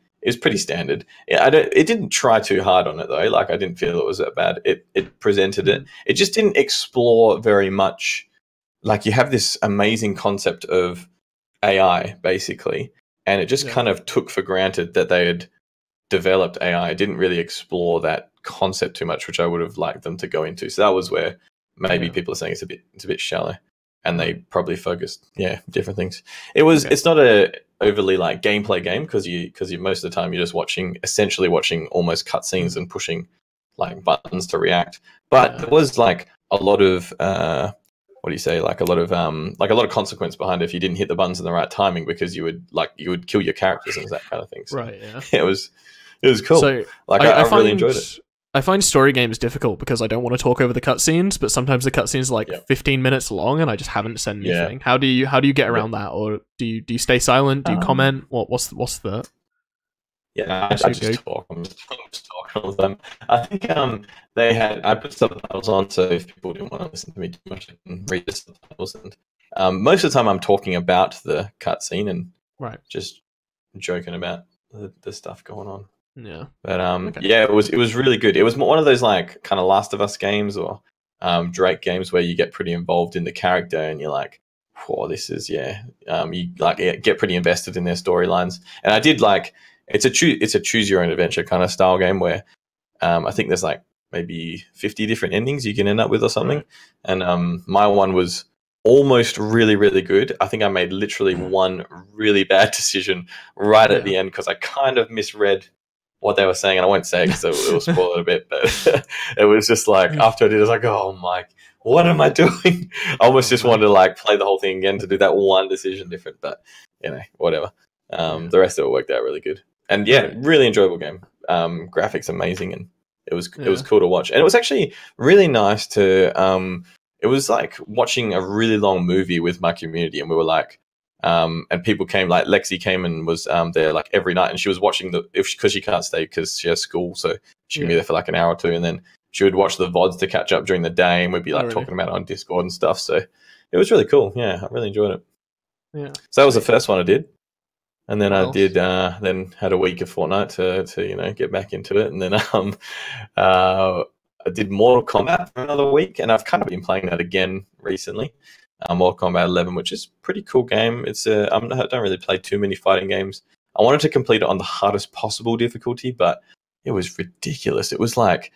standard. Yeah, it didn't try too hard on it though. Like I didn't feel it was that bad. It presented it. It just didn't explore very much. Like you have this amazing concept of AI basically, and it just kind of took for granted that they had developed AI. It didn't really explore that concept too much, which I would have liked them to go into. So that was where maybe people are saying it's a bit shallow, and they probably focused different things. It's not a overly like gameplay game because you most of the time you're just essentially watching almost cutscenes and pushing like buttons to react. But there was like a lot of what do you say? Like a lot of consequence behind it if you didn't hit the buttons in the right timing, because you would kill your characters and that kind of thing. So right. Yeah. It was cool. So like I really enjoyed it. I find story games difficult because I don't want to talk over the cutscenes, but sometimes the cutscenes are like 15 minutes long and I just haven't said anything. How do you get around that, or do you stay silent? Do you comment? What's the? Yeah, I just talk. I'm just talking all the time. I think I put subtitles on, so if people didn't want to listen to me too much, I can read the subtitles. And most of the time, I'm talking about the cutscene and just joking about the stuff going on. Yeah, but it was really good. It was one of those like kind of Last of Us games or Drake games where you get pretty involved in the character and you're like, "Whoa, this is you like get pretty invested in their storylines." And I did like. It's a choose your own adventure kind of style game where I think there's like maybe 50 different endings you can end up with or something. And my one was almost really, really good. I think I made literally one really bad decision right at the end because I kind of misread what they were saying. And I won't say it because it will spoil it a bit. But it was just like, after I did it, I was like, oh my, what am I doing? I almost just wanted to like play the whole thing again to do that one decision different. But, whatever. The rest of it worked out really good. And really enjoyable game. Graphics amazing, and it was cool to watch. And it was actually really nice to. It was like watching a really long movie with my community, and we were like, and people came. Like Lexi came and was there like every night, and she was watching because she can't stay because she has school, so she can be there for like an hour or two, and then she would watch the VODs to catch up during the day, and we'd be like talking about it on Discord and stuff. So it was really cool. Yeah, I really enjoyed it. Yeah. So that was the first one I did. And then I did, then had a week of Fortnite to get back into it. And then I did Mortal Kombat for another week, and I've kind of been playing that again recently. Mortal Kombat 11, which is a pretty cool game. I don't really play too many fighting games. I wanted to complete it on the hardest possible difficulty, but it was ridiculous. It was like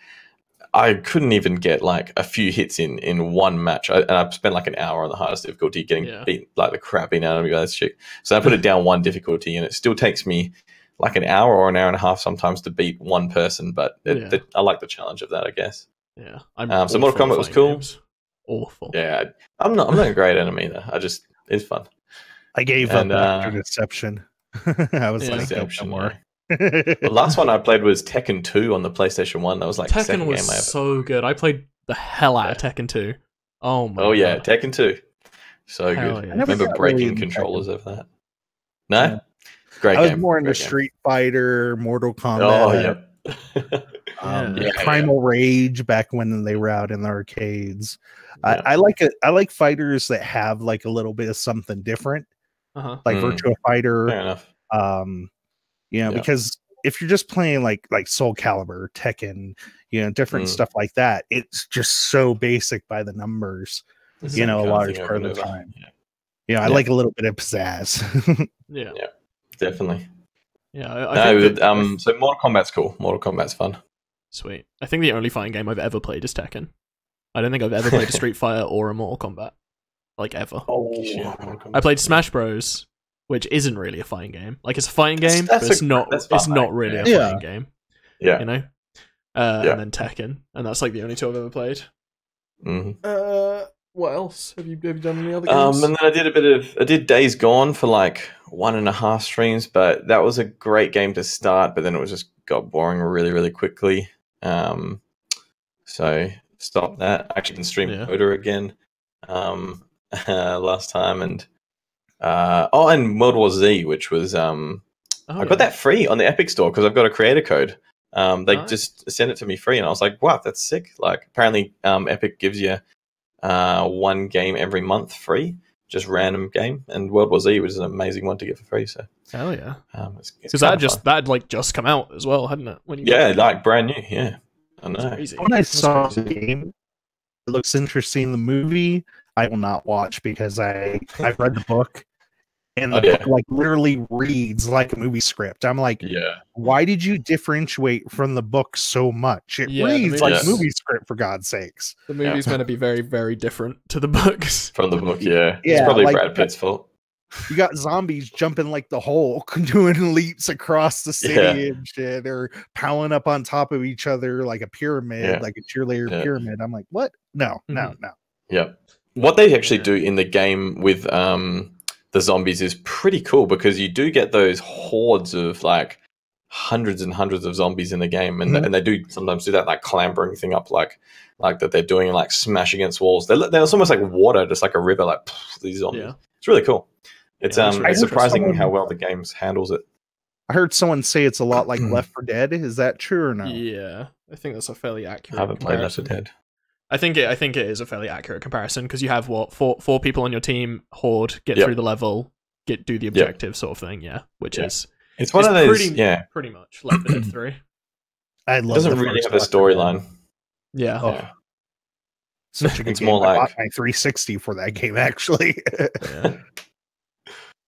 I couldn't even get like a few hits in one match. And I spent like an hour on the hardest difficulty getting beat like the crap beat out of me by this chick. So I put it down one difficulty, and it still takes me like an hour or an hour and a half sometimes to beat one person. But I like the challenge of that, I guess. Yeah. So Mortal Kombat was cool. Games. Awful. Yeah. I'm not a great enemy though. It's fun. I gave up after Deception. I was like, no more. The last one I played was Tekken 2 on the PlayStation 1. That was like the second game I ever. So good. I played the hell out of Tekken 2. Oh my god. Yeah, Tekken 2. So hell good. Yeah. I remember breaking controllers over that. No? Great game. I was more into Street Fighter, Mortal Kombat. Oh, yeah. Primal Rage back when they were out in the arcades. I like it. I like fighters that have like a little bit of something different. Like Virtua Fighter. Fair enough. Because if you're just playing like Soul Calibur, Tekken, different stuff like that, it's just so basic by the numbers, a large part of the time. I like a little bit of pizzazz. yeah, definitely. Yeah, so Mortal Kombat's cool. Mortal Kombat's fun. Sweet. I think the only fighting game I've ever played is Tekken. I don't think I've ever played a Street Fighter or a Mortal Kombat, like ever. I played Smash Bros, which isn't really a fighting game. Like it's a fighting game, but it's not really a fighting game. Yeah. And then Tekken, and that's like the only two I've ever played. What else? Have you done any other games? And then I did Days Gone for like 1.5 streams, but that was a great game to start, but then it just got boring really, really quickly. So stopped that. I actually can stream Coda again last time, and World War Z, which was I got that free on the Epic Store because I've got a creator code. They just sent it to me free, and I was like, wow, that's sick. Like apparently Epic gives you one game every month free, just random game, and World War Z was an amazing one to get for free. So hell yeah, because that like just come out as well, hadn't it? Like brand new. Yeah, I know. When I saw the game, it looks interesting. The movie I will not watch because I've read the book, and the book like literally reads like a movie script. I'm like, why did you differentiate from the book so much? It reads like a movie script, for God's sakes. The movie's meant to be very, very different to the books. From the book, it's probably like, Brad Pitt's fault. You got zombies jumping like the Hulk, doing leaps across the city and shit, or piling up on top of each other like a pyramid, like a cheerleader pyramid. I'm like, what? No. Yeah. What they actually do in the game with the zombies is pretty cool, because you do get those hordes of like hundreds and hundreds of zombies in the game, and and they do sometimes do that like clambering thing up, like that they're doing, like smash against walls. They're almost like water, just like a river, like these zombies. Yeah. It's really cool. It's it's surprising how well the game handles it. I heard someone say it's a lot like Left 4 Dead. Is that true or no? Yeah, I think that's a fairly accurate. I haven't played Left 4 Dead. I think it is a fairly accurate comparison, because you have four people on your team, horde, get through the level, do the objective sort of thing. Yeah, which is it's one of those. Pretty much Left 4 Dead 3. I love. It doesn't really have a storyline. Yeah. Oh. Such a good game. I bought my 360 for that game, actually.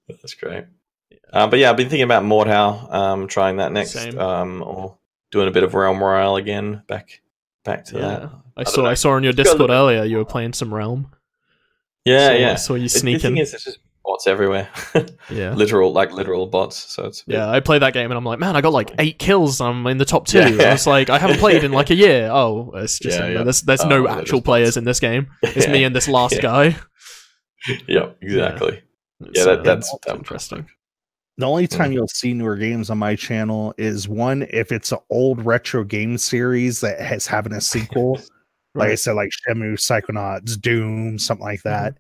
That's great. But yeah, I've been thinking about Mordhau, trying that next, or doing a bit of Realm Royale again. Back to that. I saw on your Discord earlier you were playing some Realm. Yeah, I saw you sneaking. The thing is, there's just bots everywhere. literal bots. So it's I played that game and I'm like, man, I got like 8 kills. I'm in the top 2. I was like, I haven't played in like a year. Oh, it's just there's no actual players in this game. It's me and this last guy. Yeah, exactly. That's interesting. The only time you'll see newer games on my channel is one, if it's an old retro game series that has having a sequel, like I said, like Shenmue, Psychonauts, Doom, something like that.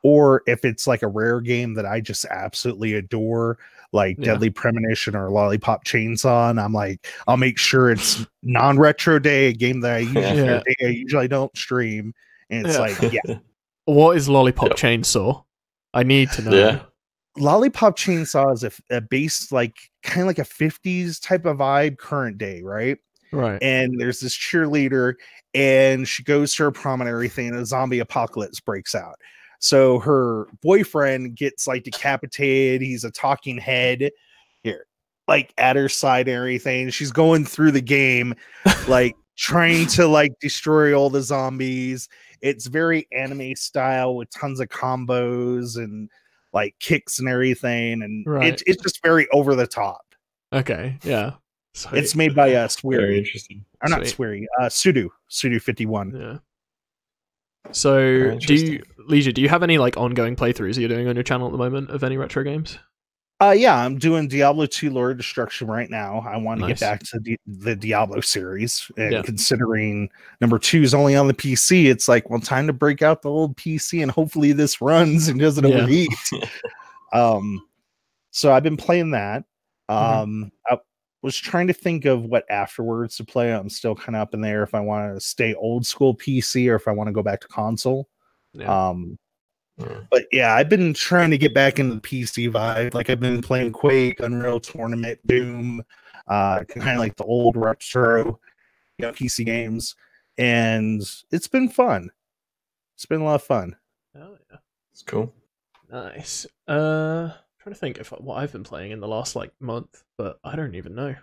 Or if it's like a rare game that I just absolutely adore, like Deadly Premonition or Lollipop Chainsaw, and I'm like, I'll make sure it's non-retro day, a game that I usually don't stream, and it's like, what is Lollipop Chainsaw? I need to know. Lollipop Chainsaw is a base, like kind of like a 50s type of vibe, current day, right? And there's this cheerleader, and she goes to her prom and everything, and a zombie apocalypse breaks out. So her boyfriend gets like decapitated. He's a talking head here, like at her side and everything. She's going through the game, like trying to like destroy all the zombies. It's very anime style with tons of combos and like kicks and everything, and it's just very over the top. Okay, yeah. Sweet. It's made by Sweary. Very interesting. Or not Sweary, Sudo 51. Yeah. So, do you have any like ongoing playthroughs you're doing on your channel at the moment of any retro games? I'm doing Diablo 2 Lord of Destruction right now. I want to get back to the Diablo series, and considering number 2 is only on the PC, it's like, well, time to break out the old PC, and hopefully this runs and doesn't overheat. So I've been playing that. I was trying to think of what afterwards to play. I'm still kind of up in there if I want to stay old school PC or if I want to go back to console. But yeah, I've been trying to get back into the PC vibe. Like I've been playing Quake, Unreal Tournament, Doom, kind of like the old retro, PC games, and it's been fun. It's been a lot of fun. Oh yeah, it's cool. Nice. Trying to think of what I've been playing in the last like month, but I don't even know.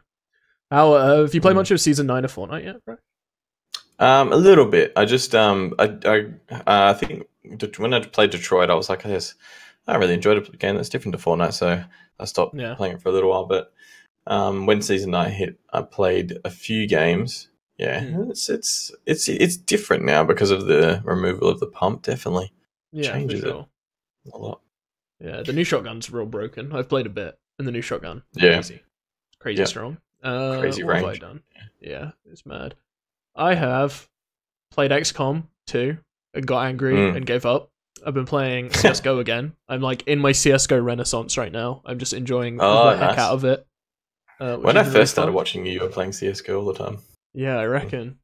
How have you played much of season 9 of Fortnite yet, bro? A little bit. I just I think when I played Detroit, I was like, I really enjoyed a game that's different to Fortnite, so I stopped playing it for a little while. But when season 9 hit, I played a few games. Yeah, it's different now because of the removal of the pump. Definitely changes it a lot. Yeah, the new shotgun's real broken. I've played a bit, and the new shotgun, crazy strong. Crazy what range. have I done? Yeah, it's mad. I have played XCOM 2 and got angry and gave up. I've been playing CSGO again. I'm like in my CSGO renaissance right now. I'm just enjoying the heck out of it. When I first started watching you were playing CSGO all the time. Yeah, I reckon.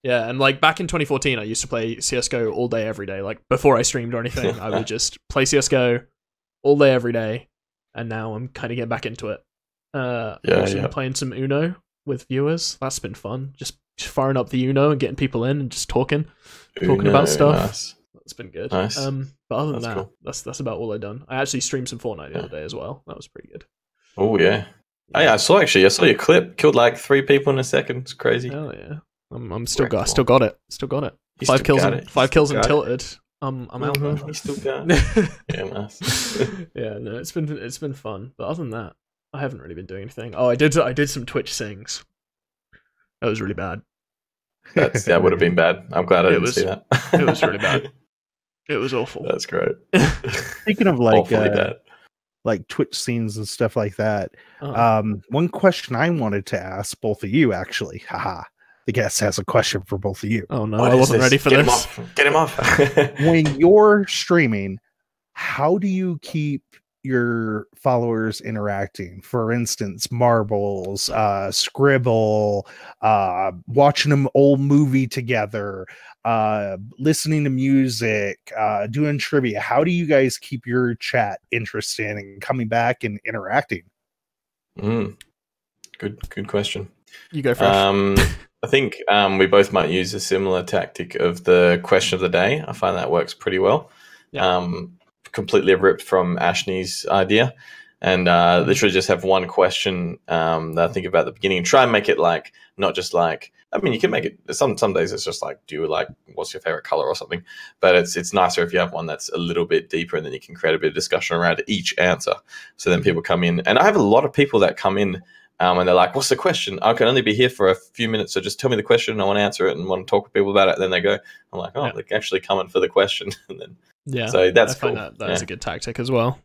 Yeah, and like back in 2014, I used to play CSGO all day, every day. Like before I streamed or anything, I would just play CSGO all day, every day. And now I'm kind of getting back into it. Playing some Uno with viewers. That's been fun. Just firing up the Uno and getting people in and just talking about stuff. Nice. That's been good. Nice. But other than That's that, cool. that's about all I've done. I actually streamed some Fortnite the other day as well. That was pretty good. Oh yeah. Oh, yeah, I saw your clip. Killed like 3 people in a second. It's crazy. Hell yeah. I'm still Record. still got it. Still got it. You 5 still kills got and it. 5 kills Still and got it. tilted. I'm out there. You still got it. Yeah, nice. Yeah, no, it's been fun. But other than that, I haven't really been doing anything. Oh, I did some Twitch sings. That was really bad. That would have been bad. I'm glad I didn't see that. It was really bad. It was awful. That's great. Speaking of like Awfully bad. like Twitch scenes and stuff like that, Oh. one question I wanted to ask both of you, actually, haha, the guest has a question for both of you. Oh no, What I is wasn't this? ready for Get this. Him off. Get him off. When you're streaming, how do you keep your followers interacting? For instance, marbles, scribble, watching an old movie together, listening to music, doing trivia. How do you guys keep your chat interesting and coming back and interacting? Good question. You go first. I think we both might use a similar tactic of the question of the day. I find that works pretty well. Yeah. Completely ripped from Ashney's idea, and literally just have one question that I think about at the beginning, and try and make it like not just like. I mean, you can make it. Some days it's just like, do you like what's your favorite color or something? But it's nicer if you have one that's a little bit deeper, and then you can create a bit of discussion around each answer. So then people come in, and I have a lot of people that come in. And they're like, what's the question? I can only be here for a few minutes, so just tell me the question. I want to answer it and want to talk with people about it. And then they go, I'm like, oh, they're actually coming for the question. And then, Yeah, so that's I find cool. that is a good tactic as well.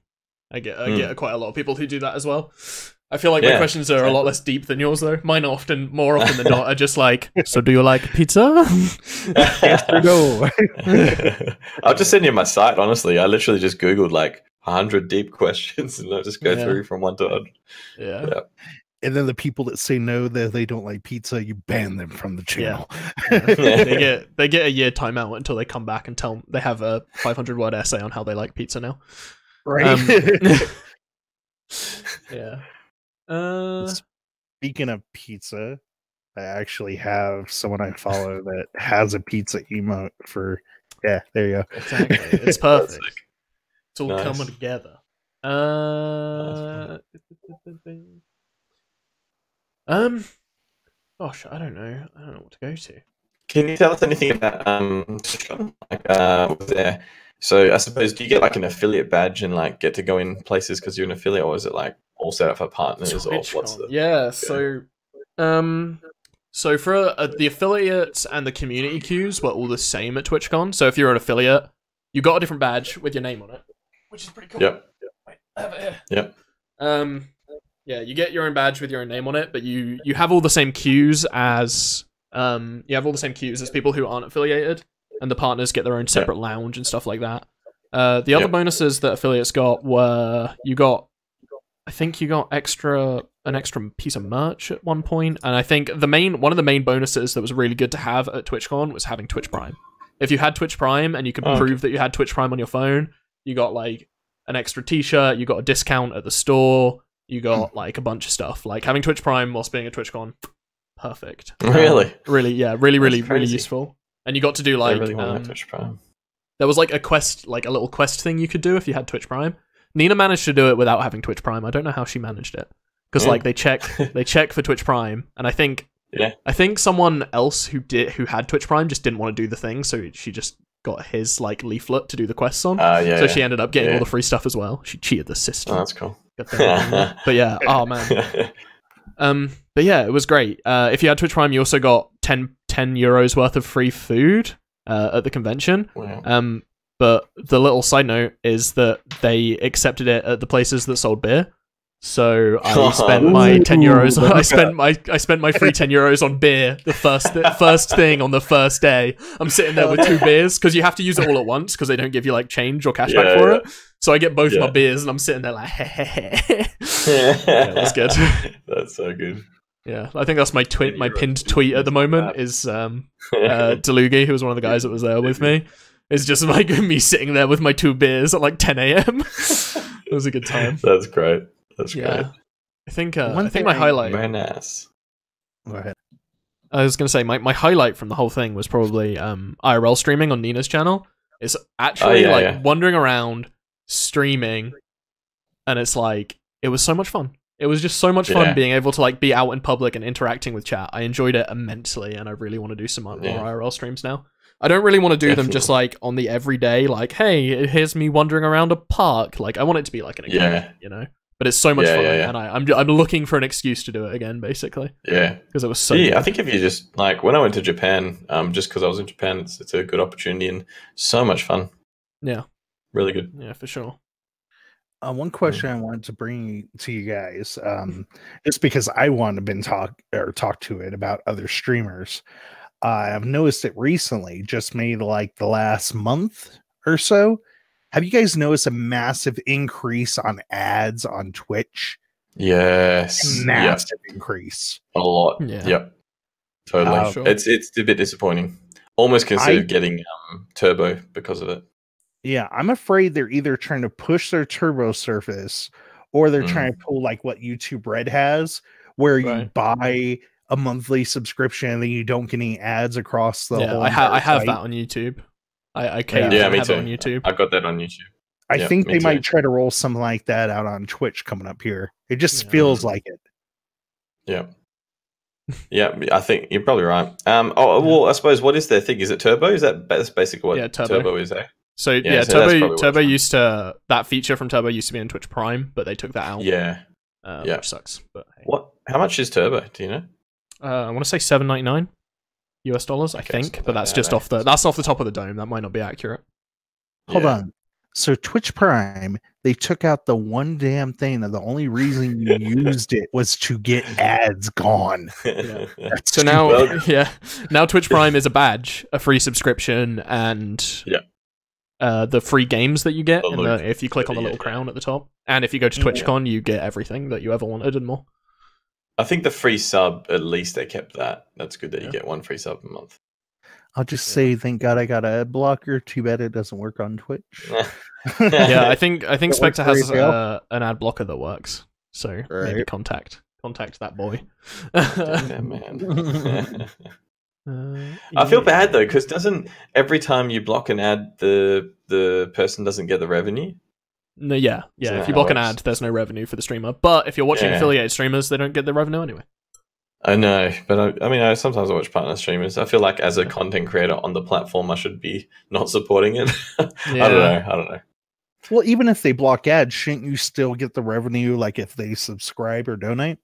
I get quite a lot of people who do that as well. I feel like my questions are a lot less deep than yours, though. Mine more often than not, are just like, so do you like pizza? Yes or no? I'll just send you my site, honestly. I literally just Googled like 100 deep questions, and I'll just go through from 1 to 100. Yeah. And then the people that say no, that they don't like pizza, you ban them from the channel. They get a year timeout until they come back and tell they have a 500-word essay on how they like pizza now. Right. Yeah. Speaking of pizza, I actually have someone I follow that has a pizza emote for. Yeah, there you go. Exactly. It's perfect. It's all Nice. coming together. Gosh, I don't know. I don't know what to go to. Can you tell us anything about was there? So I suppose, do you get like an affiliate badge and like get to go in places because you're an affiliate, or is it like all set up for partners, or what's the? Yeah. So for the affiliates and the community queues were all the same at TwitchCon. So if you're an affiliate, you got a different badge with your name on it, which is pretty cool. Yep. Wait, I have it here. Yep. Yeah, you get your own badge with your own name on it, but you have all the same queues as people who aren't affiliated, and the partners get their own separate lounge and stuff like that. The other bonuses that affiliates got were I think you got an extra piece of merch at one point, and I think one of the main bonuses that was really good to have at TwitchCon was having Twitch Prime. If you had Twitch Prime and you could prove that you had Twitch Prime on your phone, you got like an extra t-shirt, you got a discount at the store, you got like a bunch of stuff. Like having Twitch Prime whilst being at TwitchCon, perfect. Really? Really useful. And you got to do like I really want Twitch Prime. there was like a quest, like a little quest thing you could do if you had Twitch Prime. Nina managed to do it without having Twitch Prime. I don't know how she managed it, because like they check for Twitch Prime, and I think someone else who had Twitch Prime just didn't want to do the thing, so she just got his like leaflet to do the quests on. She ended up getting all the free stuff as well. She cheated the system. Oh, that's cool. But yeah, oh man. But yeah, it was great. If you had Twitch Prime, you also got 10 euros worth of free food at the convention. Wow. But the little side note is that they accepted it at the places that sold beer. So I spent my 10 euros. I spent my free 10 euros on beer. The first thing on the first day, I'm sitting there with 2 beers because you have to use it all at once because they don't give you like change or cashback for it. So I get both my beers and I'm sitting there like, that's good. That's so good. Yeah, I think that's my pinned tweet at the moment is Delugi, who was one of the guys that was there with me. It's just like me sitting there with my 2 beers at like 10 a.m. It was a good time. That's great. That's great. I think my highlight. Very nice. Go ahead. I was going to say my highlight from the whole thing was probably IRL streaming on Nina's channel. It's actually yeah. wandering around, streaming, and it's like it was so much fun. It was just so much fun being able to like be out in public and interacting with chat. I enjoyed it immensely, and I really want to do some more IRL streams now. I don't really want to do them just like on the everyday, like, hey, here's me wandering around a park. Like, I want it to be like an occasion, you know. But it's so much fun, and I'm looking for an excuse to do it again, basically. Yeah, because it was so. Yeah, I think if you just like when I went to Japan, just because I was in Japan, it's a good opportunity and so much fun. Yeah, really good. Yeah, for sure. One question I wanted to bring to you guys, just because I want to talk to it about other streamers. I've noticed it recently, just maybe like the last month or so. Have you guys noticed a massive increase on ads on Twitch? Yes, massive increase. A lot. Yeah. Yep. Totally. Sure. It's a bit disappointing. Almost considered getting Turbo because of it. Yeah, I'm afraid they're either trying to push their Turbo service or they're trying to pull like what YouTube Red has, where you buy a monthly subscription and then you don't get any ads across the whole. I have that on YouTube. I have it on YouTube. I got that on YouTube. I think they might try to roll something like that out on Twitch coming up here. It just feels like it. Yeah. Yeah, I think you're probably right. Well, I suppose what is their thing? Is it Turbo? That's basically what Turbo is, eh? So Turbo used to, that feature from Turbo used to be in Twitch Prime, but they took that out. Which sucks. But hey. How much is Turbo? Do you know? I want to say $7.99 US, I think, but that's just off the top of the dome. That might not be accurate. Hold on. So Twitch Prime, they took out the one damn thing that the only reason you used it was to get ads gone. So now Twitch Prime is a badge, a free subscription, and the free games that you get if you click on the little crown at the top. And if you go to TwitchCon, you get everything that you ever wanted and more. I think the free sub, at least they kept that. That's good that you get one free sub a month. I'll just say, thank God I got an ad blocker. Too bad it doesn't work on Twitch. I think Spectre has an ad blocker that works. So maybe contact that boy. Man. I feel bad though, because doesn't every time you block an ad, the person doesn't get the revenue? No, yeah. If you block an ad, there's no revenue for the streamer. But if you're watching affiliated streamers, they don't get the revenue anyway. I know, but I mean, sometimes I watch partner streamers. I feel like as a content creator on the platform, I should be not supporting it. I don't know. Well, even if they block ads, shouldn't you still get the revenue, like if they subscribe or donate?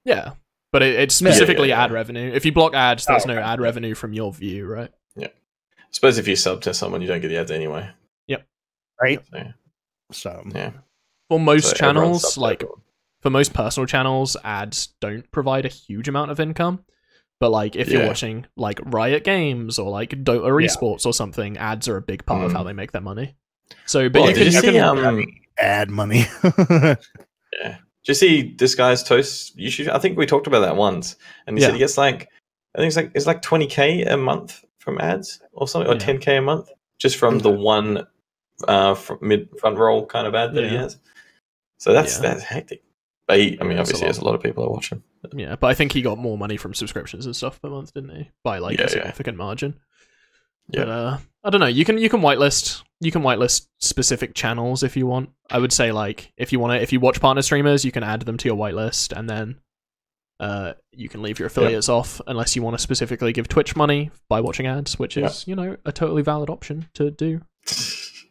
Yeah, but it's specifically ad revenue. If you block ads, there's no ad revenue from your view, right? Yeah. I suppose if you sub to someone, you don't get the ads anyway. Yep. Right? So for most channels, for most personal channels, ads don't provide a huge amount of income. But like if you're watching like Riot Games or like Dota Esports or something, ads are a big part of how they make their money. So, but you can ad money. Yeah. Did you see this guy's Toast YouTube? I think we talked about that once, and he said he gets like, I think it's like 20K a month from ads or something, or 10K a month just from the one front roll kind of ad that he has. So that's hectic. But obviously, there's a lot of people that watch him. Yeah, but I think he got more money from subscriptions and stuff per month, didn't he? By like a significant margin. Yeah. But I don't know. You can whitelist specific channels if you want. I would say like if you watch partner streamers, you can add them to your whitelist, and then you can leave your affiliates off unless you want to specifically give Twitch money by watching ads, which is a totally valid option to do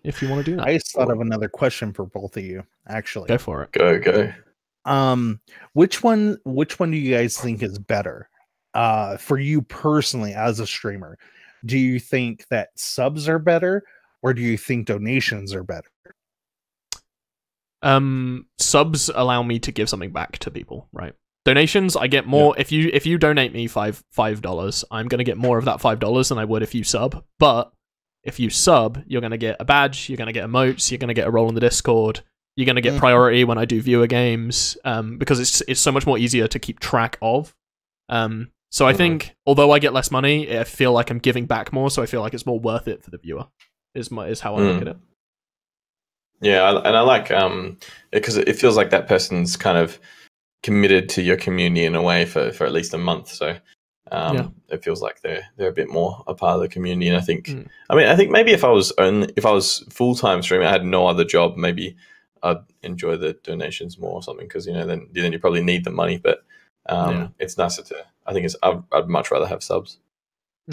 if you want to do that. I just thought of another question for both of you. Actually, go for it. Go. Which one do you guys think is better? For you personally as a streamer, do you think that subs are better or do you think donations are better? Subs allow me to give something back to people, right? Donations, I get more. If you donate me $5, I'm gonna get more of that $5 than I would if you sub. But if you sub, you're gonna get a badge, you're gonna get emotes, you're gonna get a role in the Discord. You're going to get priority when I do viewer games, because it's so much more easier to keep track of. So I think, although I get less money, I feel like I'm giving back more, so I feel like it's more worth it for the viewer, is how I look at it. Yeah, and I like, because it feels like that person's kind of committed to your community in a way for at least a month. So It feels like they're a bit more a part of the community. And I think maybe if I was full-time streaming, I had no other job, maybe I'd enjoy the donations more or something, because then you probably need the money. But it's nicer to. I think I'd much rather have subs.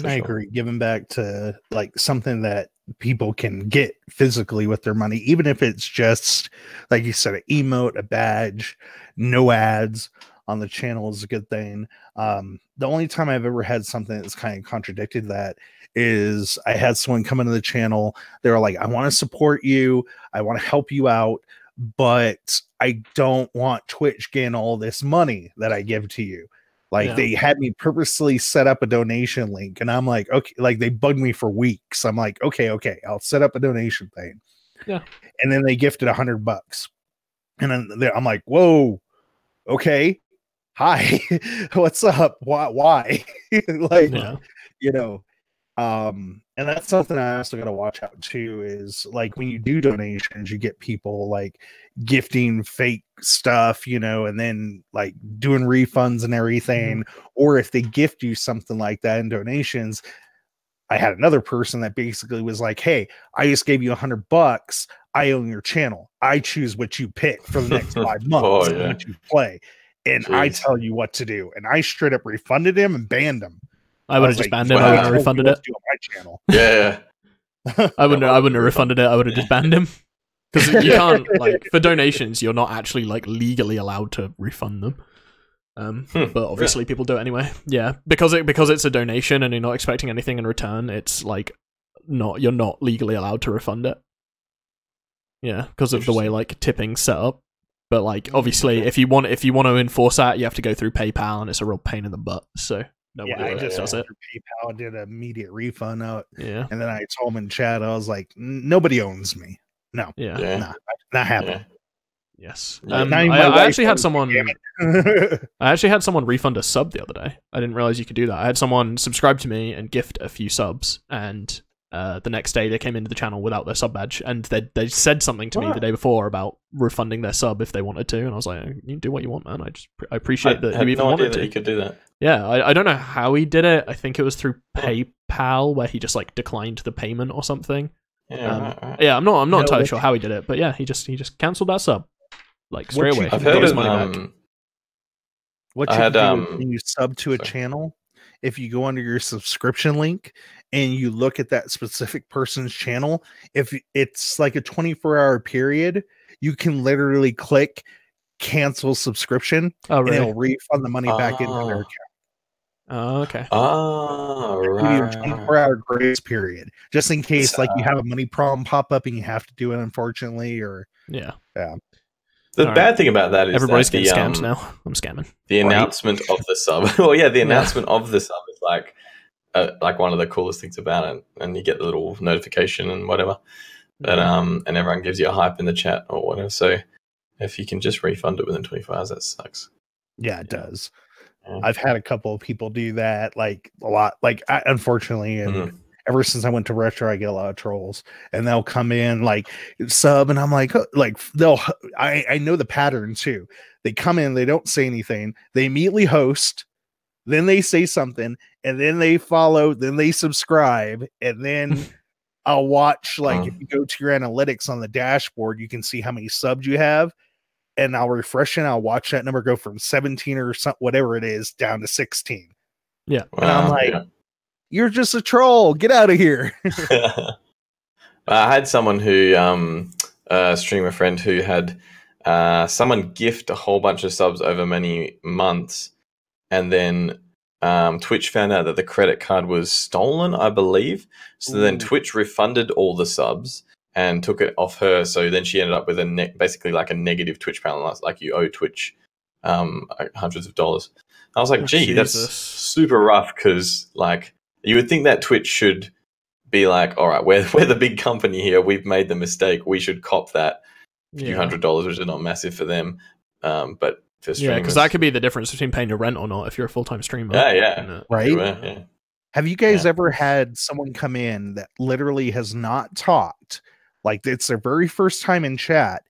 I agree. Giving back to like something that people can get physically with their money, even if it's just like you said, an emote, a badge, no ads on the channel is a good thing. The only time I've ever had something that's kind of contradicted that is I had someone come into the channel. They were like, I want to support you. I want to help you out, but I don't want Twitch getting all this money that I give to you. Like they had me purposely set up a donation link, and I'm like, okay, like they bugged me for weeks. I'm like, okay, I'll set up a donation thing. Yeah. And then they gifted $100. And then I'm like, whoa, okay. Hi, what's up? Why? Like, and that's something I also got to watch out too, is like when you do donations, you get people like gifting fake stuff, and then like doing refunds and everything. Or if they gift you something like that in donations, I had another person that basically was like, hey, I just gave you $100. I own your channel. I choose what you pick for the next 5 months and what you play. And I tell you what to do. And I straight up refunded him and banned him. I would have just banned him. I wouldn't have refunded it. On my channel. Yeah. I wouldn't have refunded it. I would have just banned him. Because you can't, like, for donations, you're not actually like legally allowed to refund them. But obviously people do it anyway. Yeah. Because it's a donation and you're not expecting anything in return, it's like you're not legally allowed to refund it. Yeah, because of the way like tipping's set up. But like obviously if you want to enforce that, you have to go through PayPal, and it's a real pain in the butt. So I just does it. PayPal did an immediate refund out. Yeah. And then I told him in chat, I was like, nobody owns me. No. Yeah. Nah, not happening. Yes. I actually had someone refund a sub the other day. I didn't realize you could do that. I had someone subscribe to me and gift a few subs, and the next day they came into the channel without their sub badge, and they said something to me the day before about refunding their sub if they wanted to, and I was like, you do what you want, man. I appreciate that you even wanted to. You could do that. Yeah, I don't know how he did it. I think it was through PayPal, where he just like declined the payment or something. Yeah, right. Yeah, I'm not entirely sure how he did it, but yeah, he just cancelled that sub like straight away. I've heard his of money back. What you do is when you sub to a channel, if you go under your subscription link and you look at that specific person's channel, if it's like a 24-hour period, you can literally click cancel subscription, and it'll refund the money back into their account. Oh, okay. Oh, right. 24-hour grace period, just in case like you have a money problem pop up and you have to do it, unfortunately, or yeah. The bad thing about that is everybody's getting scammed now. I'm scamming. The announcement of the sub. Well, yeah, the announcement of the sub is like one of the coolest things about it, and you get the little notification and whatever. But and everyone gives you a hype in the chat or whatever. So if you can just refund it within 24 hours, that sucks. Yeah, it does. Yeah. I've had a couple of people do that, like a lot. Like unfortunately, and ever since I went to Retro, I get a lot of trolls, and they'll come in like sub, and I'm like I know the pattern too. They come in, they don't say anything, they immediately host, then they say something, and then they follow, then they subscribe, and then I'll watch, like if you go to your analytics on the dashboard, you can see how many subs you have, and I'll refresh and I'll watch that number go from 17 or something, whatever it is, down to 16. Yeah. And I'm like, you're just a troll. Get out of here. I had someone who, a streamer friend who had someone gift a whole bunch of subs over many months, and then Twitch found out that the credit card was stolen, I believe. So then Twitch refunded all the subs and took it off her. So then she ended up with basically like a negative Twitch balance, like you owe Twitch hundreds of dollars. I was like, gee, that's super rough, because like you would think that Twitch should be like, all right, we're the big company here. We've made the mistake. We should cop that few $100s, which is not massive for them. But for streamers, because that could be the difference between paying your rent or not if you're a full-time streamer. Right? Yeah. Have you guys ever had someone come in that literally has not talked? Like it's their very first time in chat.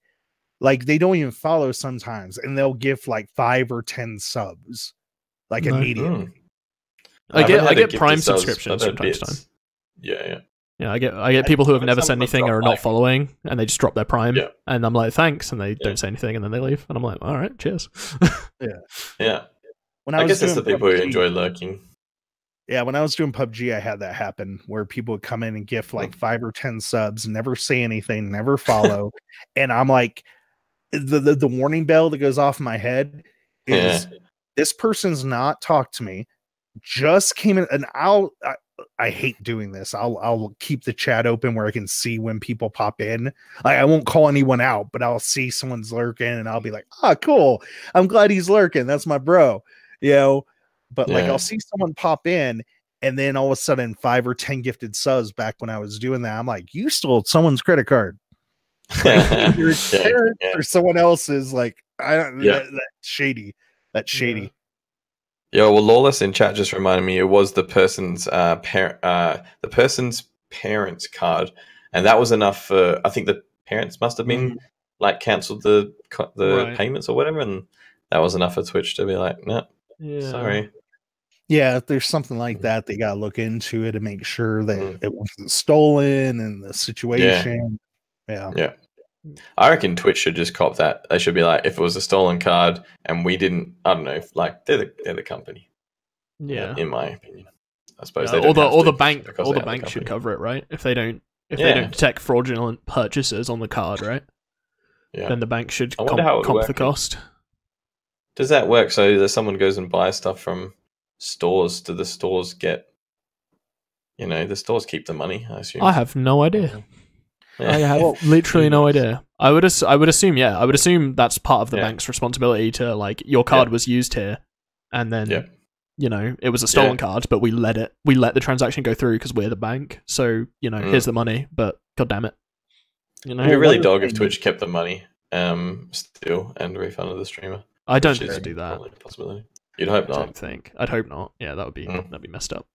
Like they don't even follow sometimes, and they'll give like 5 or 10 subs, like immediately. I haven't had a get gift Prime of subs. subscriptions I've from had time to time. bits. Yeah. Yeah, I get people who have I've never had said some anything drop or are not like- following, and they just drop their Prime, Yeah. and I'm like, thanks, and they Yeah. don't say anything, and then they leave, and I'm like, all right, cheers. Yeah. When I was guess it's the doing people who PUBG, enjoy lurking. Yeah, when I was doing PUBG, I had that happen where people would come in and gift like 5 or 10 subs, never say anything, never follow, and I'm like, the warning bell that goes off in my head is this person's not talked to me, just came in, and I hate doing this. I'll keep the chat open where I can see when people pop in. I won't call anyone out, but I'll see someone's lurking, and I'll be like, "Ah, cool. I'm glad he's lurking. That's my bro." You know. But like I'll see someone pop in, and then all of a sudden 5 or 10 gifted subs back when I was doing that. I'm like, you stole someone's credit card. Like, your parents or someone else's, like, I don't that's shady. That's shady. Yeah, well, Lawless in chat just reminded me it was the person's parents' card, and that was enough for. I think the parents must have been like cancelled the payments or whatever, and that was enough for Twitch to be like, no, sorry. Yeah, if there's something like that, they gotta look into it and make sure that it wasn't stolen and the situation. Yeah. I reckon Twitch should just cop that. They should be like, if it was a stolen card and we didn't, I don't know, like they're the company. Yeah, in my opinion, I suppose. Or the bank should cover it, right? If they don't detect fraudulent purchases on the card, right? Yeah, then the bank should comp the cost. Does that work? So that someone goes and buys stuff from stores, do the stores get, the stores keep the money, I assume? I have no idea. I have literally no idea. I would assume that's part of the bank's responsibility to, like, your card was used here, and then it was a stolen card, but we let the transaction go through because we're the bank. So here's the money, but god damn it, It'd be really dog if Twitch kept the money still and refunded the streamer. I don't think they'd do that. Possibility. You'd hope not. I'd hope not. Yeah, that'd be messed up.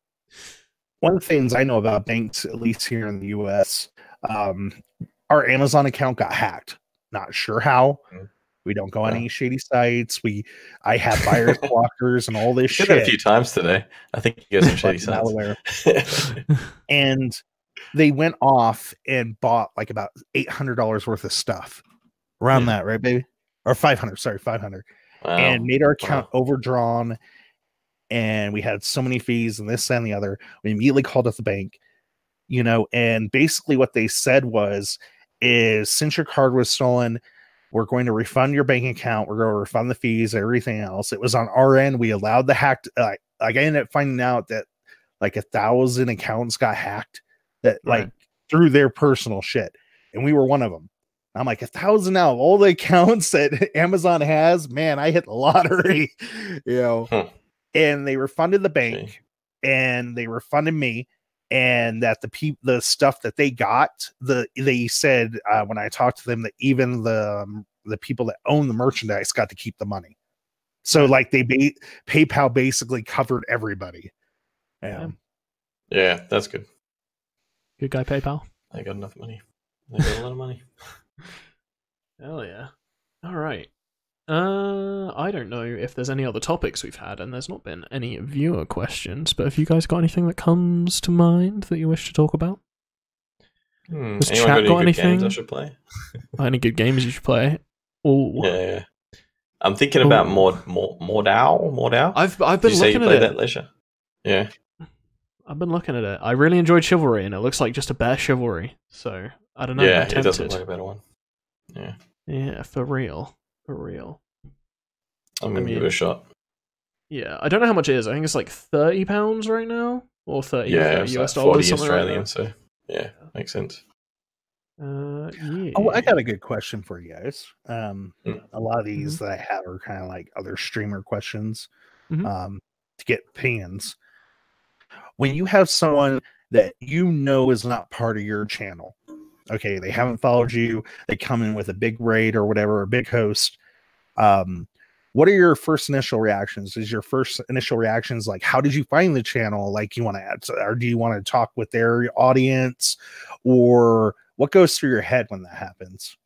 One of the things I know about banks, at least here in the US, our Amazon account got hacked. Not sure how. We don't go on any shady sites. I have virus blockers and all this shit. That a few times today. I think you guys some shady sites. And they went off and bought like about $800 worth of stuff around that, right, baby? Or 500. Sorry, 500. Wow. And made our account overdrawn. And we had so many fees and this and the other. We immediately called up the bank, and basically what they said is since your card was stolen, we're going to refund your bank account. We're going to refund the fees, everything else. It was on our end. We allowed the hacked. I ended up finding out that like 1,000 accounts got hacked that through their personal shit, and we were one of them. I'm like 1,000 out of all the accounts that Amazon has. Man, I hit the lottery, And they refunded the bank, and they refunded me. And that the stuff that they got, they said when I talked to them that even the people that own the merchandise got to keep the money. So like PayPal basically covered everybody. Yeah, that's good. Good guy, PayPal. They got enough money. They got a lot of money. Hell yeah! All right. I don't know if there's any other topics we've had, and there's not been any viewer questions, but have you guys got anything that comes to mind that you wish to talk about? Has chat got anything? Games I should play? Any good games you should play? Ooh. Yeah. I'm thinking about Mordau. I've been looking at it. That Leisure? Yeah. I've been looking at it. I really enjoyed Chivalry, and it looks like just a bear Chivalry. So I don't know. Yeah, it does look like a better one. Yeah. Yeah, for real. I'm gonna give it a shot. Yeah, I don't know how much it is. I think it's like £30 right now, or 30 US dollars, 40 something Australian. Like so yeah, makes sense. Yeah. Oh, I got a good question for you guys. A lot of these that I have are kind of like other streamer questions. To get opinions. When you have someone that is not part of your channel, okay, they haven't followed you, they come in with a big raid or whatever, a big host. What are your first initial reactions? Is your first initial reactions like, how did you find the channel? Like, you want to add, or do you want to talk with their audience, or what goes through your head when that happens?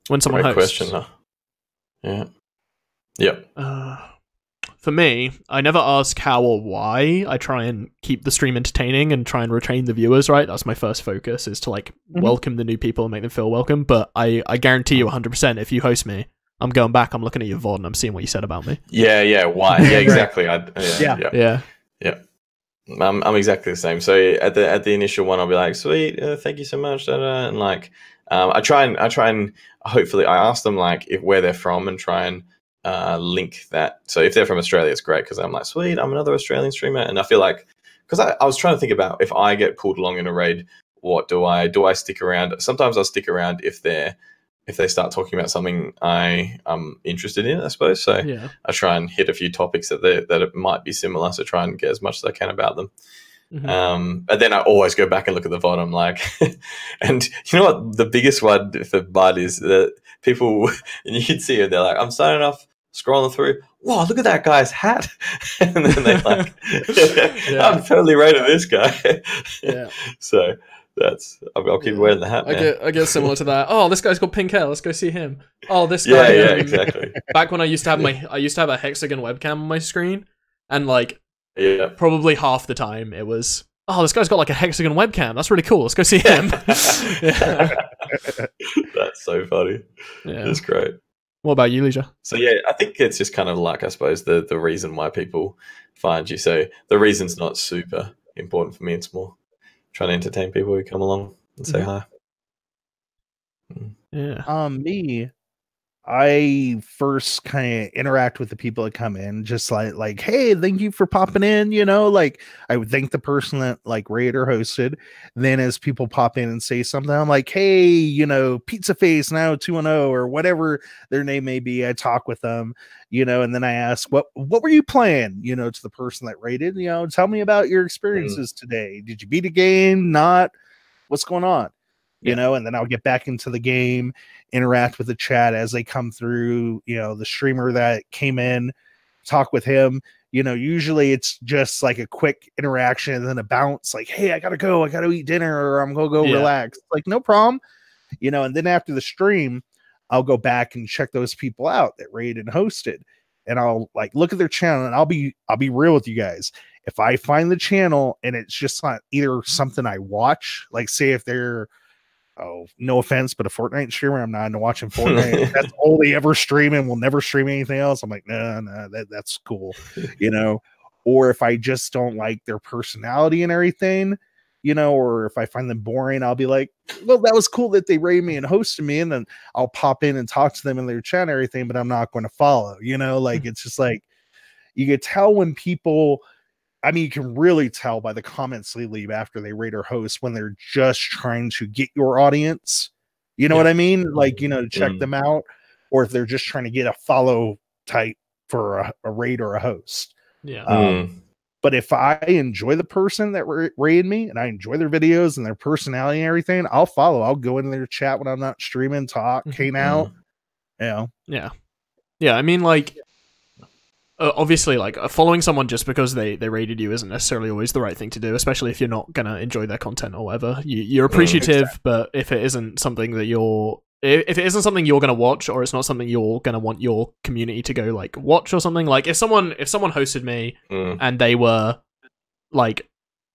When someone hosts. Question, huh? Yeah. Yep. for me, I never ask how or why. I try and keep the stream entertaining and try and retain the viewers, right? That's my first focus, is to like welcome the new people and make them feel welcome. But I guarantee you 100%, if you host me, I'm going back, I'm looking at your VOD and I'm seeing what you said about me. Yeah, why? Yeah, exactly. Yeah. I'm exactly the same. So at the initial one, I'll be like, sweet, thank you so much, and like, I try and hopefully I ask them like where they're from and try and link that. So if they're from Australia, it's great because I'm like, sweet, I'm another Australian streamer, and I feel like, because I was trying to think about if I get pulled along in a raid, what do I stick around? Sometimes I'll stick around if they start talking about something I'm interested in, I suppose. So I try and hit a few topics that it might be similar. So try and get as much as I can about them. But then I always go back and look at the VOD. I'm like, and you know what? The biggest one for Bud is that people, and you can see it, they're like, I'm starting off scrolling through. Wow, look at that guy's hat. And then they're like, I'm totally rated this guy. So I'll keep wearing the hat. I get similar to that. Oh, this guy's got pink hair. Let's go see him. Oh, this guy. Yeah, exactly. Back when I used to have a hexagon webcam on my screen, and like probably half the time it was, oh, this guy's got like a hexagon webcam. That's really cool. Let's go see him. That's so funny. Yeah, it's great. What about you, Leisure? So yeah, I think it's just kind of like, I suppose, the reason why people find you. So the reason's not super important for me. It's more trying to entertain people who come along and say hi. Yeah. Me, I first kind of interact with the people that come in, just like, hey, thank you for popping in. You know, like I would thank the person that like rated or hosted. Then as people pop in and say something, I'm like, hey, you know, Pizza Face now 2-0 or whatever their name may be. I talk with them, you know, and then I ask, what were you playing? You know, to the person that rated, you know, tell me about your experiences today. Did you beat a game? Not? What's going on? You know, and then I'll get back into the game, interact with the chat as they come through, you know, the streamer that came in, talk with him. You know, usually it's just like a quick interaction and then a bounce, like, hey, I gotta go, I gotta eat dinner, or I'm gonna go relax. Like, no problem. You know, and then after the stream, I'll go back and check those people out that rated and hosted. And I'll like look at their channel, and I'll be real with you guys. If I find the channel and it's just not either something I watch, like say if they're, oh, no offense, but a Fortnite streamer, I'm not into watching Fortnite. That's all they ever stream and will never stream anything else. I'm like, no, that's cool, you know. Or if I just don't like their personality and everything, you know, or if I find them boring, I'll be like, well, that was cool that they rated me and hosted me, and then I'll pop in and talk to them in their chat and everything, but I'm not going to follow, you know. Like, it's just like, you could tell when people, I mean, you can really tell by the comments they leave after they rate or host when they're just trying to get your audience. You know what I mean? Like, you know, to check them out, or if they're just trying to get a follow type for a rate or a host. But if I enjoy the person that rated me and I enjoy their videos and their personality and everything, I'll follow. I'll go into their chat when I'm not streaming, talk, hang out. You know? Yeah. I mean, like, obviously, like, following someone just because they rated you isn't necessarily always the right thing to do, especially if you're not gonna enjoy their content or whatever. You're appreciative, but if it isn't something that you're gonna watch, or it's not something you're gonna want your community to go like watch or something, like if someone hosted me and they were like,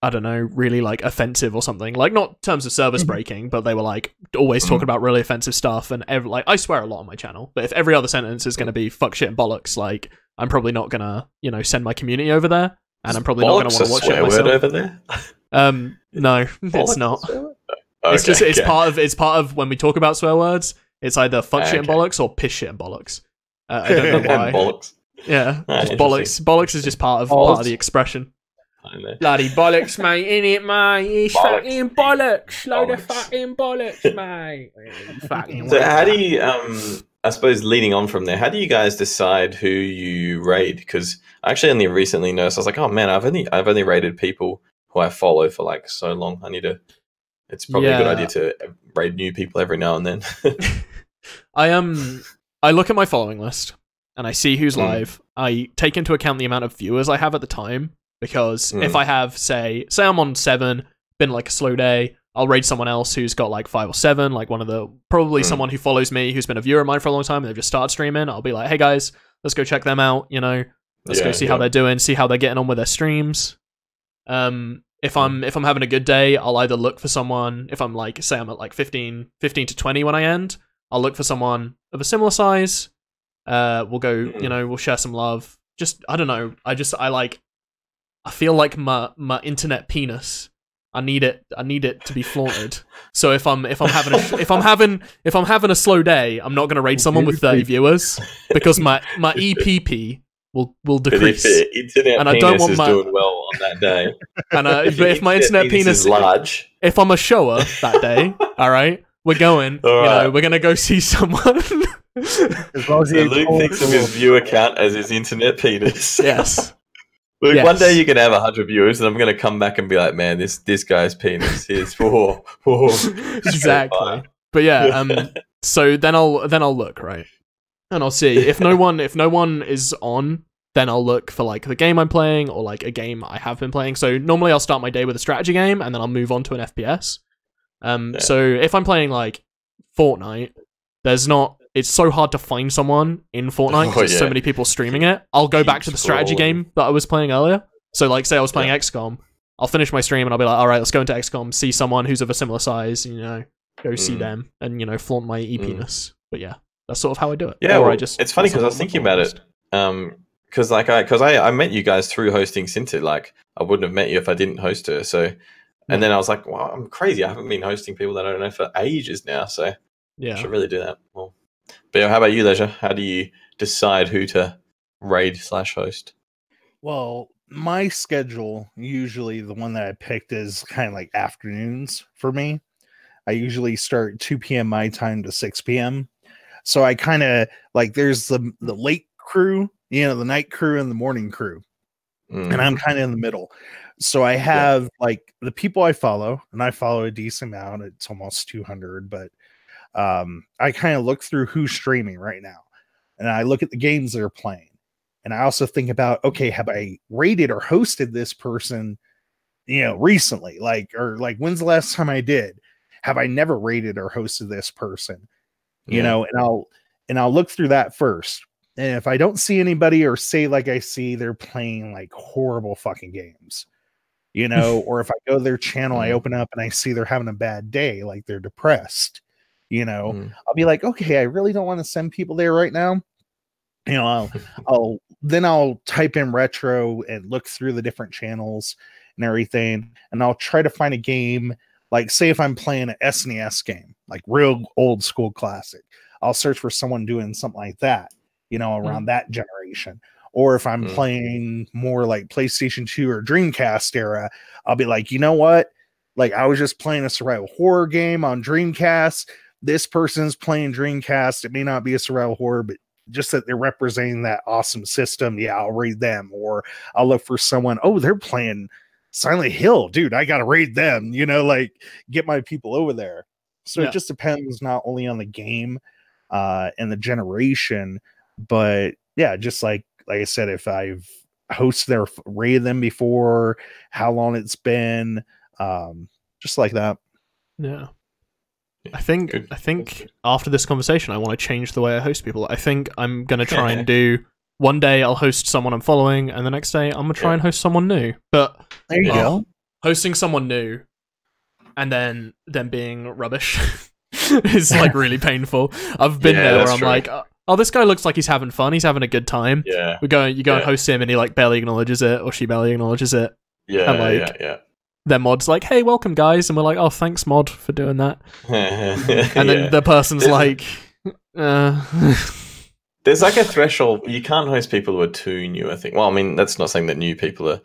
I don't know, really like offensive or something, like not terms of service breaking, but they were like always talking about really offensive stuff, and like I swear a lot on my channel, but if every other sentence is gonna be fuck, shit, and bollocks, like I'm probably not gonna, you know, send my community over there, and I'm probably not gonna want to watch it myself. Over there? No, it's not. Okay, it's just it's part of when we talk about swear words. It's either fuck, shit, and bollocks or piss, shit, and bollocks. I don't know why. Bollocks. Yeah, just bollocks. Bollocks is just part of the expression. Bloody bollocks, mate, innit, mate? It's fucking bollocks. Load of fucking bollocks, mate. Fucking so how do you, I suppose leading on from there, how do you guys decide who you raid? Because I actually only recently noticed, I was like, oh man, I've only raided people who I follow for like so long. It's probably a good idea to raid new people every now and then. I look at my following list and I see who's live. I take into account the amount of viewers I have at the time, because if I have, say I'm on 7, been like a slow day, I'll raid someone else who's got like 5 or 7, like probably someone who follows me, who's been a viewer of mine for a long time, and they've just started streaming. I'll be like, hey guys, let's go check them out, you know, Let's go see how they're doing, see how they're getting on with their streams. If I'm having a good day, I'll either look for someone. If I'm like, say I'm at like 15 to 20 when I end, I'll look for someone of a similar size. We'll go, you know, we'll share some love. Just, I don't know. I feel like my internet penis. I need it to be flaunted. So if I'm having a slow day, I'm not going to raid someone with 30 viewers because my EPP will decrease. But if the internet and penis I don't want is doing well on that day, and if my internet penis is large, if I'm a shower that day, all right, we're going. Right. We're gonna go see someone. As long as so Luke thinks of his view account as his internet penis. Yes. Luke, yes. One day you can have 100 viewers, and I'm going to come back and be like, "Man, this guy's penis is exactly." But yeah, so then I'll look, right, and I'll see if no one is on. Then I'll look for like the game I'm playing or like a game I have been playing. So normally I'll start my day with a strategy game, and then I'll move on to an FPS. So if I'm playing like Fortnite, it's so hard to find someone in Fortnite because there's so many people streaming it. I'll go back to the strategy game that I was playing earlier. So like, say I was playing XCOM, I'll finish my stream and I'll be like, all right, let's go into XCOM, see someone who's of a similar size, you know, go see them and, you know, flaunt my EP-ness. But yeah, that's sort of how I do it. Yeah, or it's funny because I was thinking about it. Because I met you guys through hosting Cinta. Like, I wouldn't have met you if I didn't host her. So, and then I was like, wow, I'm crazy. I haven't been hosting people that I don't know for ages now. So yeah, I should really do that. Well, but yeah, how about you, Leisure? How do you decide who to raid/host? Well, my schedule, usually the one that I picked is kind of like afternoons for me. I usually start 2 p.m. my time to 6 p.m. So I kind of like, there's the late crew, you know, the night crew and the morning crew. And I'm kind of in the middle. So I have like the people I follow, and I follow a decent amount. It's almost 200, but I kind of look through who's streaming right now, and I look at the games they're playing, and I also think about, okay, have I rated or hosted this person, you know, recently, or when's the last time I did? Have I never rated or hosted this person? You know, and I'll look through that first, and if I don't see anybody, or say like I see they're playing like horrible fucking games, you know, or if I go to their channel, I open up and I see they're having a bad day, like they're depressed. You know, I'll be like, okay, I really don't want to send people there right now. You know, I'll type in retro and look through the different channels and everything. And I'll try to find a game, like say if I'm playing an SNES game, like real old school classic, I'll search for someone doing something like that, you know, around that generation. Or if I'm playing more like PlayStation 2 or Dreamcast era, I'll be like, you know what? Like I was just playing a survival horror game on Dreamcast. This person's playing Dreamcast. It may not be a survival horror, but just that they're representing that awesome system. Yeah, I'll raid them. Or I'll look for someone, oh, they're playing Silent Hill. Dude, I got to raid them, you know, like get my people over there. So it just depends not only on the game and the generation, but yeah, just like I said, if I've hosted or raided them before, how long it's been, just like that. Yeah. I think after this conversation, I want to change the way I host people. I think I'm going to try and do one day I'll host someone I'm following, and the next day I'm going to try and host someone new. But there you go. Hosting someone new and then being rubbish is like really painful. I've been there where I'm like, oh, this guy looks like he's having fun. He's having a good time. Yeah. You go and host him, and he like barely acknowledges it, or she barely acknowledges it. Yeah. And like, their mod's like, hey, welcome guys, and we're like, oh, thanks mod for doing that. And then the person's like, there's like a threshold. You can't host people who are too new, I think. Well, I mean, that's not saying that new people are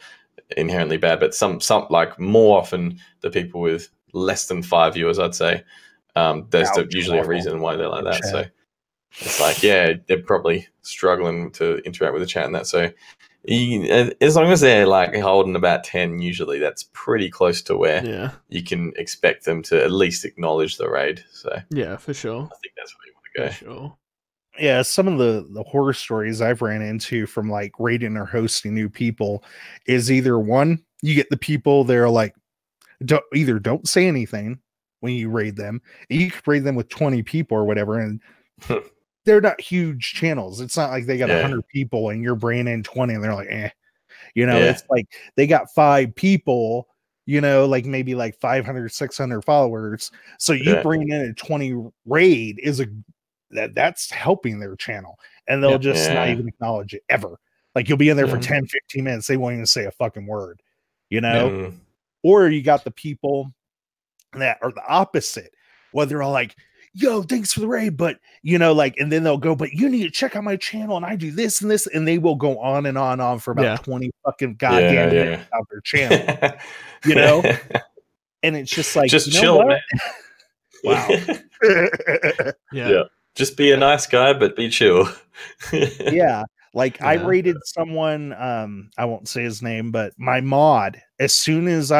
inherently bad, but some like more often the people with less than 5 viewers, I'd say, there's usually a reason why they're like that. So it's like, they're probably struggling to interact with the chat and that. So as long as they're like holding about 10, usually that's pretty close to where you can expect them to at least acknowledge the raid. So yeah, for sure. I think that's where you want to go. For sure. Yeah, some of the horror stories I've ran into from like raiding or hosting new people is either one, you get the people they're like, don't say anything when you raid them. You could raid them with 20 people or whatever, and they're not huge channels. It's not like they got 100 people and you're bringing in 20 and they're like, it's like they got 5 people, like maybe like 500, 600 followers. So you bring in a 20 raid that's helping their channel, and they'll just not even acknowledge it ever. Like you'll be in there for 10, 15 minutes. They won't even say a fucking word, or you got the people that are the opposite, where they're all like, yo, thanks for the raid, but and then they'll go, but you need to check out my channel and I do this and this, and they will go on and on for about 20 fucking goddamn minutes about their channel, and it's just like, just chill, man. Wow. Yeah. Just be a nice guy, but be chill. Like I rated someone, I won't say his name, but my mod, as soon as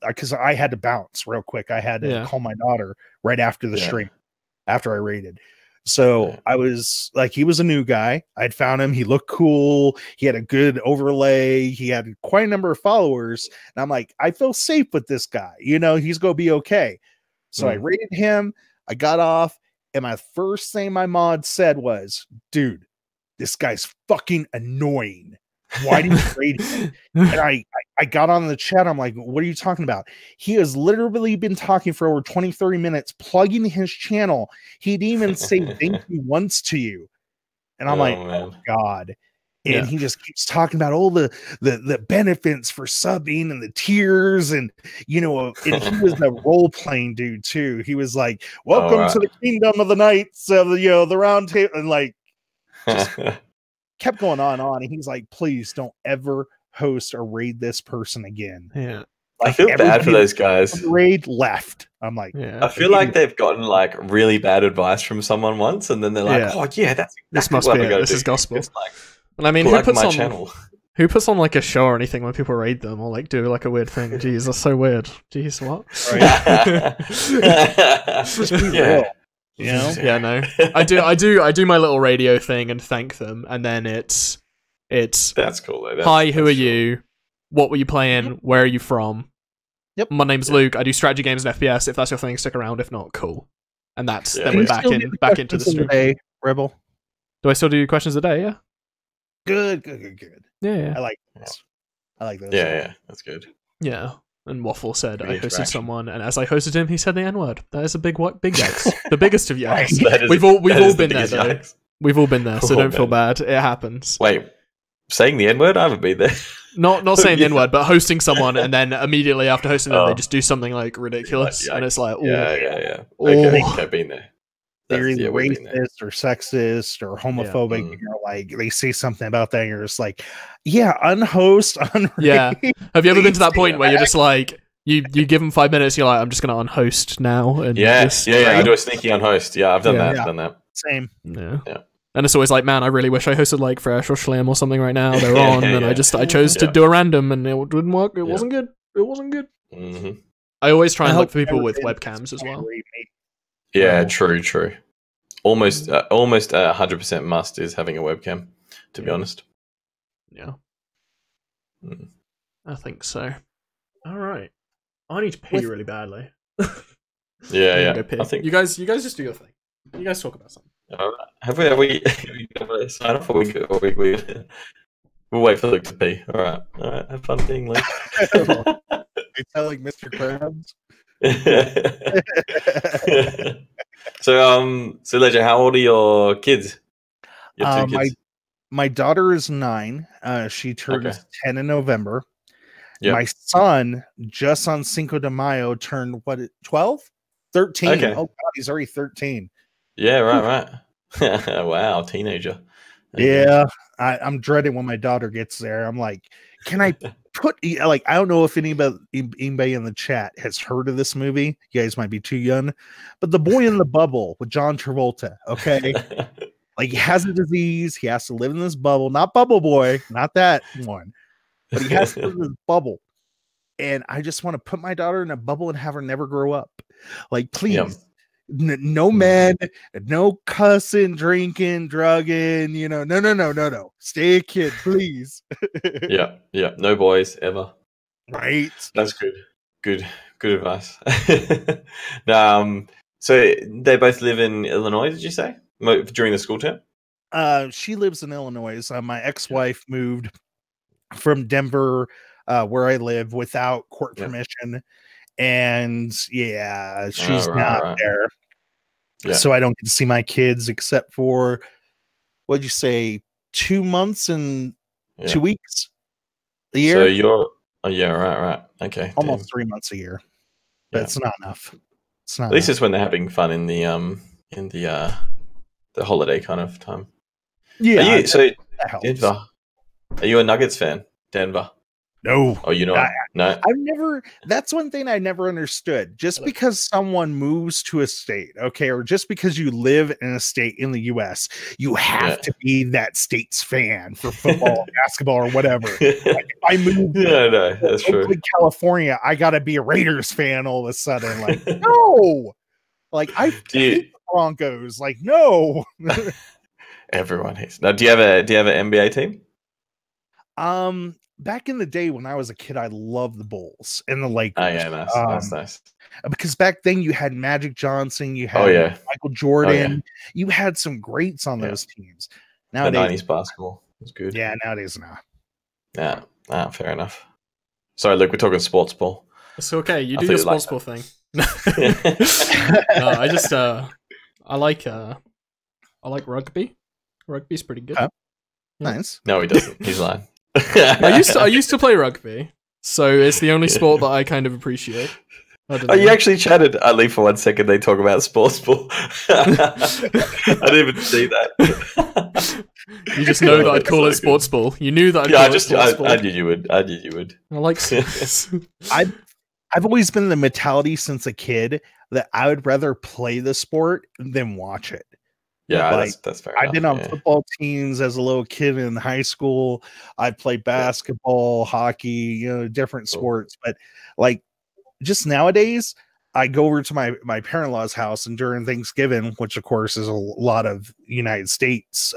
because I had to bounce real quick, I had to call my daughter right after the stream, after I rated. So I was like, he was a new guy. I'd found him. He looked cool. He had a good overlay. He had quite a number of followers. And I'm like, I feel safe with this guy. He's going to be okay. So I rated him. I got off. And my first thing my mod said was, dude, this guy's fucking annoying. Why do you rate him? And I got on the chat. I'm like, what are you talking about? He has literally been talking for over 20, 30 minutes, plugging his channel. He'd even say thank you once to you. And I'm oh God. And he just keeps talking about all the benefits for subbing and the tiers. And, and he was a role-playing dude too. He was like, welcome to the kingdom of the knights of the round table. And like, just kept going on and on. And he's like, please don't ever host or raid this person again. Yeah. Like, I feel bad for those guys. Raid left. I'm like, I feel like they've gotten like really bad advice from someone once, and then they're like, oh yeah, that's exactly this must what be it. This is gospel. Like, and I mean, who puts on like a show or anything when people raid them or like do like a weird thing? Jeez, that's so weird. Jeez, what? Right. Yeah, no. I do my little radio thing and thank them, and then it's that's cool though. Hi, who are you? What were you playing? Where are you from? Yep. My name's Luke. I do strategy games and FPS. If that's your thing, stick around. If not, cool. And that's then we're back into the stream. Day, Rebel. Do I still do questions a day? Yeah. Good. Yeah. I like those. Yeah, that's good. Yeah. And Waffle said I hosted someone, and as I hosted him, he said the N-word. That is a big yikes. The biggest of yikes. We've all been there though. Yikes. We've all been there, so don't feel bad. It happens. Wait, saying the N-word? I haven't been there. Not saying the N-word, but hosting someone, and then immediately after hosting them, they just do something like ridiculous, and it's like, yeah. Okay, I've been there. They're either racist or sexist or homophobic. And you're like, they say something about that, and you're just like, unhost, unraid. Yeah. Have you ever been to that point where you're just like, you give them 5 minutes, you're like, I'm just gonna unhost now, and I do a sneaky unhost. Yeah, I've done that. Done that. Same. Yeah. And it's always like, man, I really wish I hosted like Fresh or Schlim or something right now. They're on, and I chose to do a random, and it didn't work. It wasn't good. Mm-hmm. I always try and look for people with webcams as well. Yeah, true. Almost 100% must is having a webcam, to be honest. Yeah. I think so. All right. I need to pee really badly. Yeah. Go pee. I think you guys just do your thing. You guys talk about something. Have we sign off, or we we'll wait for Luke to pee. All right. Have fun being Luke. They sound like Mr. Krabs. So Ledger, how old are your kids? Your two kids? My daughter is 9. She turns 10 in November. Yep. My son, just on Cinco de Mayo, turned 12? 13. Okay. Oh God, he's already 13. Yeah, right. Wow, teenager. Yeah, I'm dreading when my daughter gets there. I'm like, can I put I don't know if anybody in the chat has heard of this movie. You guys might be too young, but The Boy in the Bubble with John Travolta. Okay, like he has a disease. He has to live in this bubble. Not Bubble Boy, not that one, but he has to live in this bubble. And I just want to put my daughter in a bubble and have her never grow up. Like, please. Yep. No men, no cussing, drinking, drugging, no. Stay a kid, please. Yeah. No boys ever. Right. That's good advice. So they both live in Illinois, did you say? during the school term? She lives in Illinois. My ex-wife moved from Denver, where I live, without court permission, and she's not there. Yeah. So I don't get to see my kids except for, what'd you say, 2 months and 2 weeks a year. So you're right. Okay, almost 3 months a year, but it's not enough. It's not. At least it's when they're having fun in the holiday kind of time. Yeah. That helps. Denver. Are you a Nuggets fan? Denver. No. Oh, you know, no. I've never. That's one thing I never understood. Just because someone moves to a state, okay, or just because you live in a state in the U.S., you have to be that state's fan for football, basketball, or whatever. Like if I move to that's true. California, I got to be a Raiders fan all of a sudden. Like, no. Like I hate the Broncos. Like, no. Everyone hates. Now, do you have an NBA team? Back in the day when I was a kid, I loved the Bulls and the Lakers. Oh yeah, that's nice. Because back then you had Magic Johnson, you had Michael Jordan, you had some greats on those teams. Nowadays, the 90s basketball was good. Yeah, nowadays not. Yeah, fair enough. Sorry, Luke, we're talking sports ball. It's okay. You do your sports ball thing. No, I just I like rugby. Rugby's pretty good. Nice. No, he doesn't. He's lying. I used to play rugby, so it's the only sport that I kind of appreciate. You actually chatted. I leave for 1 second. They talk about sports ball. I didn't even see that. You just know that I'd call it sports ball. You knew that. I knew you would. I like. I've always been the mentality since a kid that I would rather play the sport than watch it. Yeah, that's fair. I've been on football teams as a little kid in high school. I played basketball, hockey, different sports. But like just nowadays, I go over to my parent-in-law's house, and during Thanksgiving, which of course is a lot of United States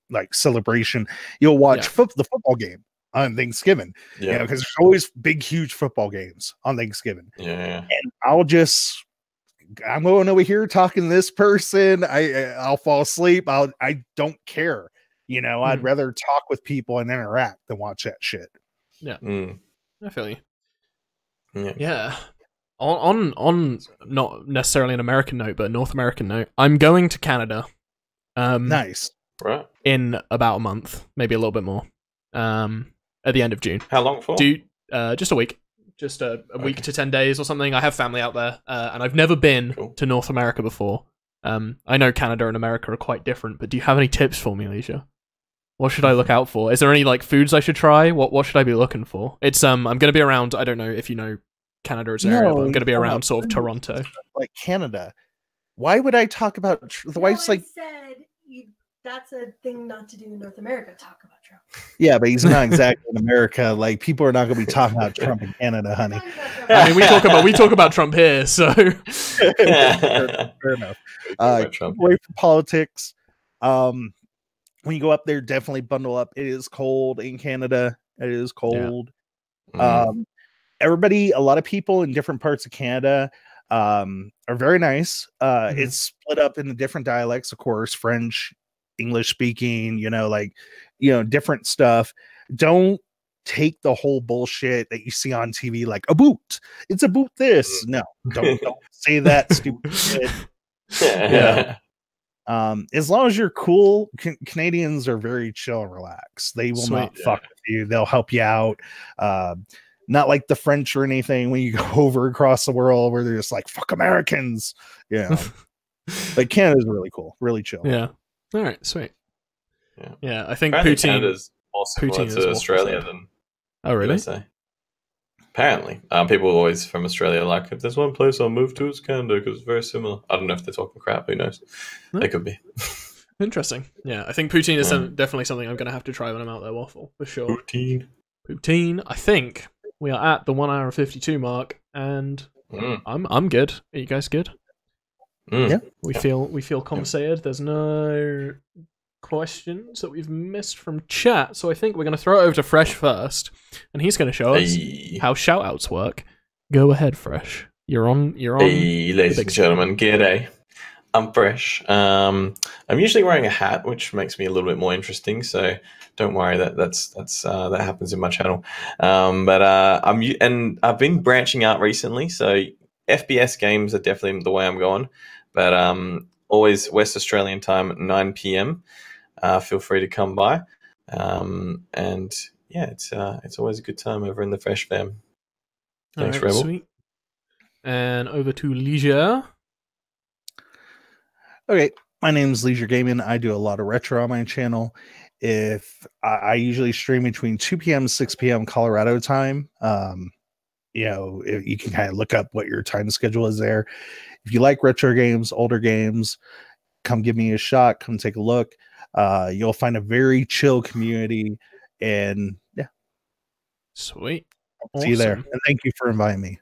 like celebration, you'll watch the football game on Thanksgiving. Because there's always big, huge football games on Thanksgiving. Yeah. And I'm going over here talking to this person. I'll fall asleep. I don't care. I'd rather talk with people and interact than watch that shit. Yeah. I feel you. Yeah. On not necessarily an American note, but a North American note, I'm going to Canada. Nice. Right. In about a month, maybe a little bit more. At the end of June. How long for? Just a week. Just a week to 10 days or something. I have family out there, and I've never been to North America before. I know Canada and America are quite different, but do you have any tips for me, Alicia? What should I look out for? Is there any like foods I should try? What should I be looking for? It's I'm going to be around. I don't know if you know Canada as an area, but I'm going to be around sort of Toronto. Like Canada. Why would I talk about the wife's like? That's a thing not to do in North America. Talk about Trump. Yeah, but he's not exactly in America. Like people are not going to be talking about Trump in Canada, honey. I mean, we talk about Trump here, so fair enough. Away from politics. When you go up there, definitely bundle up. It is cold in Canada. It is cold. Yeah. A lot of people in different parts of Canada are very nice. It's split up into different dialects, of course, French, English speaking, different stuff. Don't take the whole bullshit that you see on TV like a boot. It's a boot this. No, don't say that stupid shit. Yeah. As long as you're cool, Canadians are very chill and relaxed. They will not fuck with you. They'll help you out. Not like the French or anything when you go over across the world where they're just like, fuck Americans. But Canada's really cool, really chill. Yeah. All right, sweet. Yeah, I think Canada's more similar to Australia than. Oh, really? USA. Apparently, people always from Australia are like, if there's one place I'll move to, it's Canada because it's very similar. I don't know if they're talking crap. Who knows? They could be. Interesting. Yeah, I think poutine is definitely something I'm going to have to try when I'm out there. Waffle for sure. Poutine. I think we are at the 1 hour and 52 mark, and I'm good. Are you guys good? Yeah, we feel compensated. There's no questions that we've missed from chat, so I think we're going to throw it over to Fresh first, and he's going to show us how shoutouts work. Go ahead, Fresh. You're on. Hey, ladies and gentlemen, g'day. I'm fresh. I'm usually wearing a hat, which makes me a little bit more interesting. So don't worry, that happens in my channel. I've been branching out recently. So FPS games are definitely the way I'm going. But always West Australian time at 9 p.m. Feel free to come by. And yeah, it's always a good time over in the Fresh fam. Thanks, All right, Rebel. sweet. And over to Leisure. Okay, my name is Leisure Gaming. I do a lot of retro on my channel. If I usually stream between 2 p.m. 6 p.m. Colorado time. You can kind of look up what your time schedule is there. If you like retro games, older games, come give me a shot. Come take a look. You'll find a very chill community, and yeah, Sweet. see you there. Awesome. And thank you for inviting me.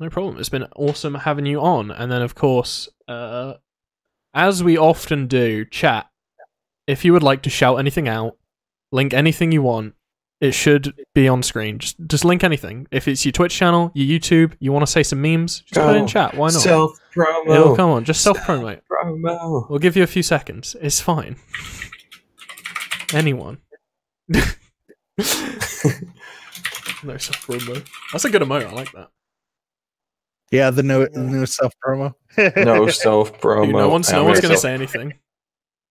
No problem. It's been awesome having you on. And then, of course, as we often do, chat. If you would like to shout anything out, link anything you want, it should be on screen. Just link anything. If it's your Twitch channel, your YouTube, you want to say some memes, just put it in chat. Why not? Self-promo. It'll come on. Just self-promote. Promo. We'll give you a few seconds. It's fine. Anyone. No self-promo. That's a good emote. I like that. Yeah, the no self promo. No self-promo. Dude, no one's going to say anything.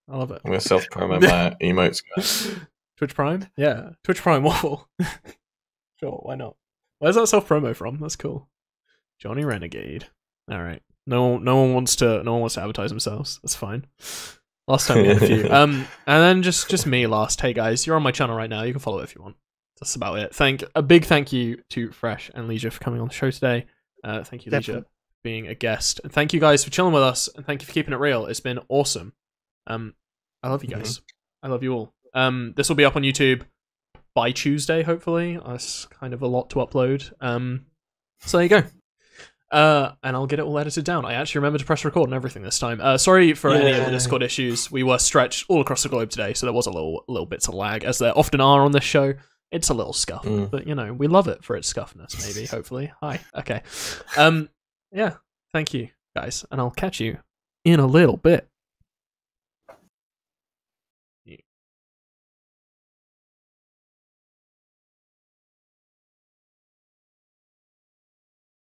I love it. I'm going to self-promo my emotes, guys. Twitch Prime? Yeah. Twitch Prime Waffle. Sure, why not? Where's that self-promo from? That's cool. Johnny Renegade. Alright. No one wants to advertise themselves. That's fine. Last time we had a few. And then just me last. Hey guys, you're on my channel right now. You can follow it if you want. That's about it. A big thank you to Fresh and Leisure for coming on the show today. Thank you, Leisure, for being a guest. And thank you guys for chilling with us. And thank you for keeping it real. It's been awesome. I love you guys. I love you all. This will be up on YouTube by Tuesday, hopefully. That's kind of a lot to upload. So there you go. And I'll get it all edited down. I actually remembered to press record and everything this time. Sorry for any of the Discord issues. We were stretched all across the globe today, so there was a little bits of lag, as there often are on this show. It's a little scuff, but we love it for its scuffness, maybe, hopefully. Hi. Okay. Yeah, thank you, guys, and I'll catch you in a little bit.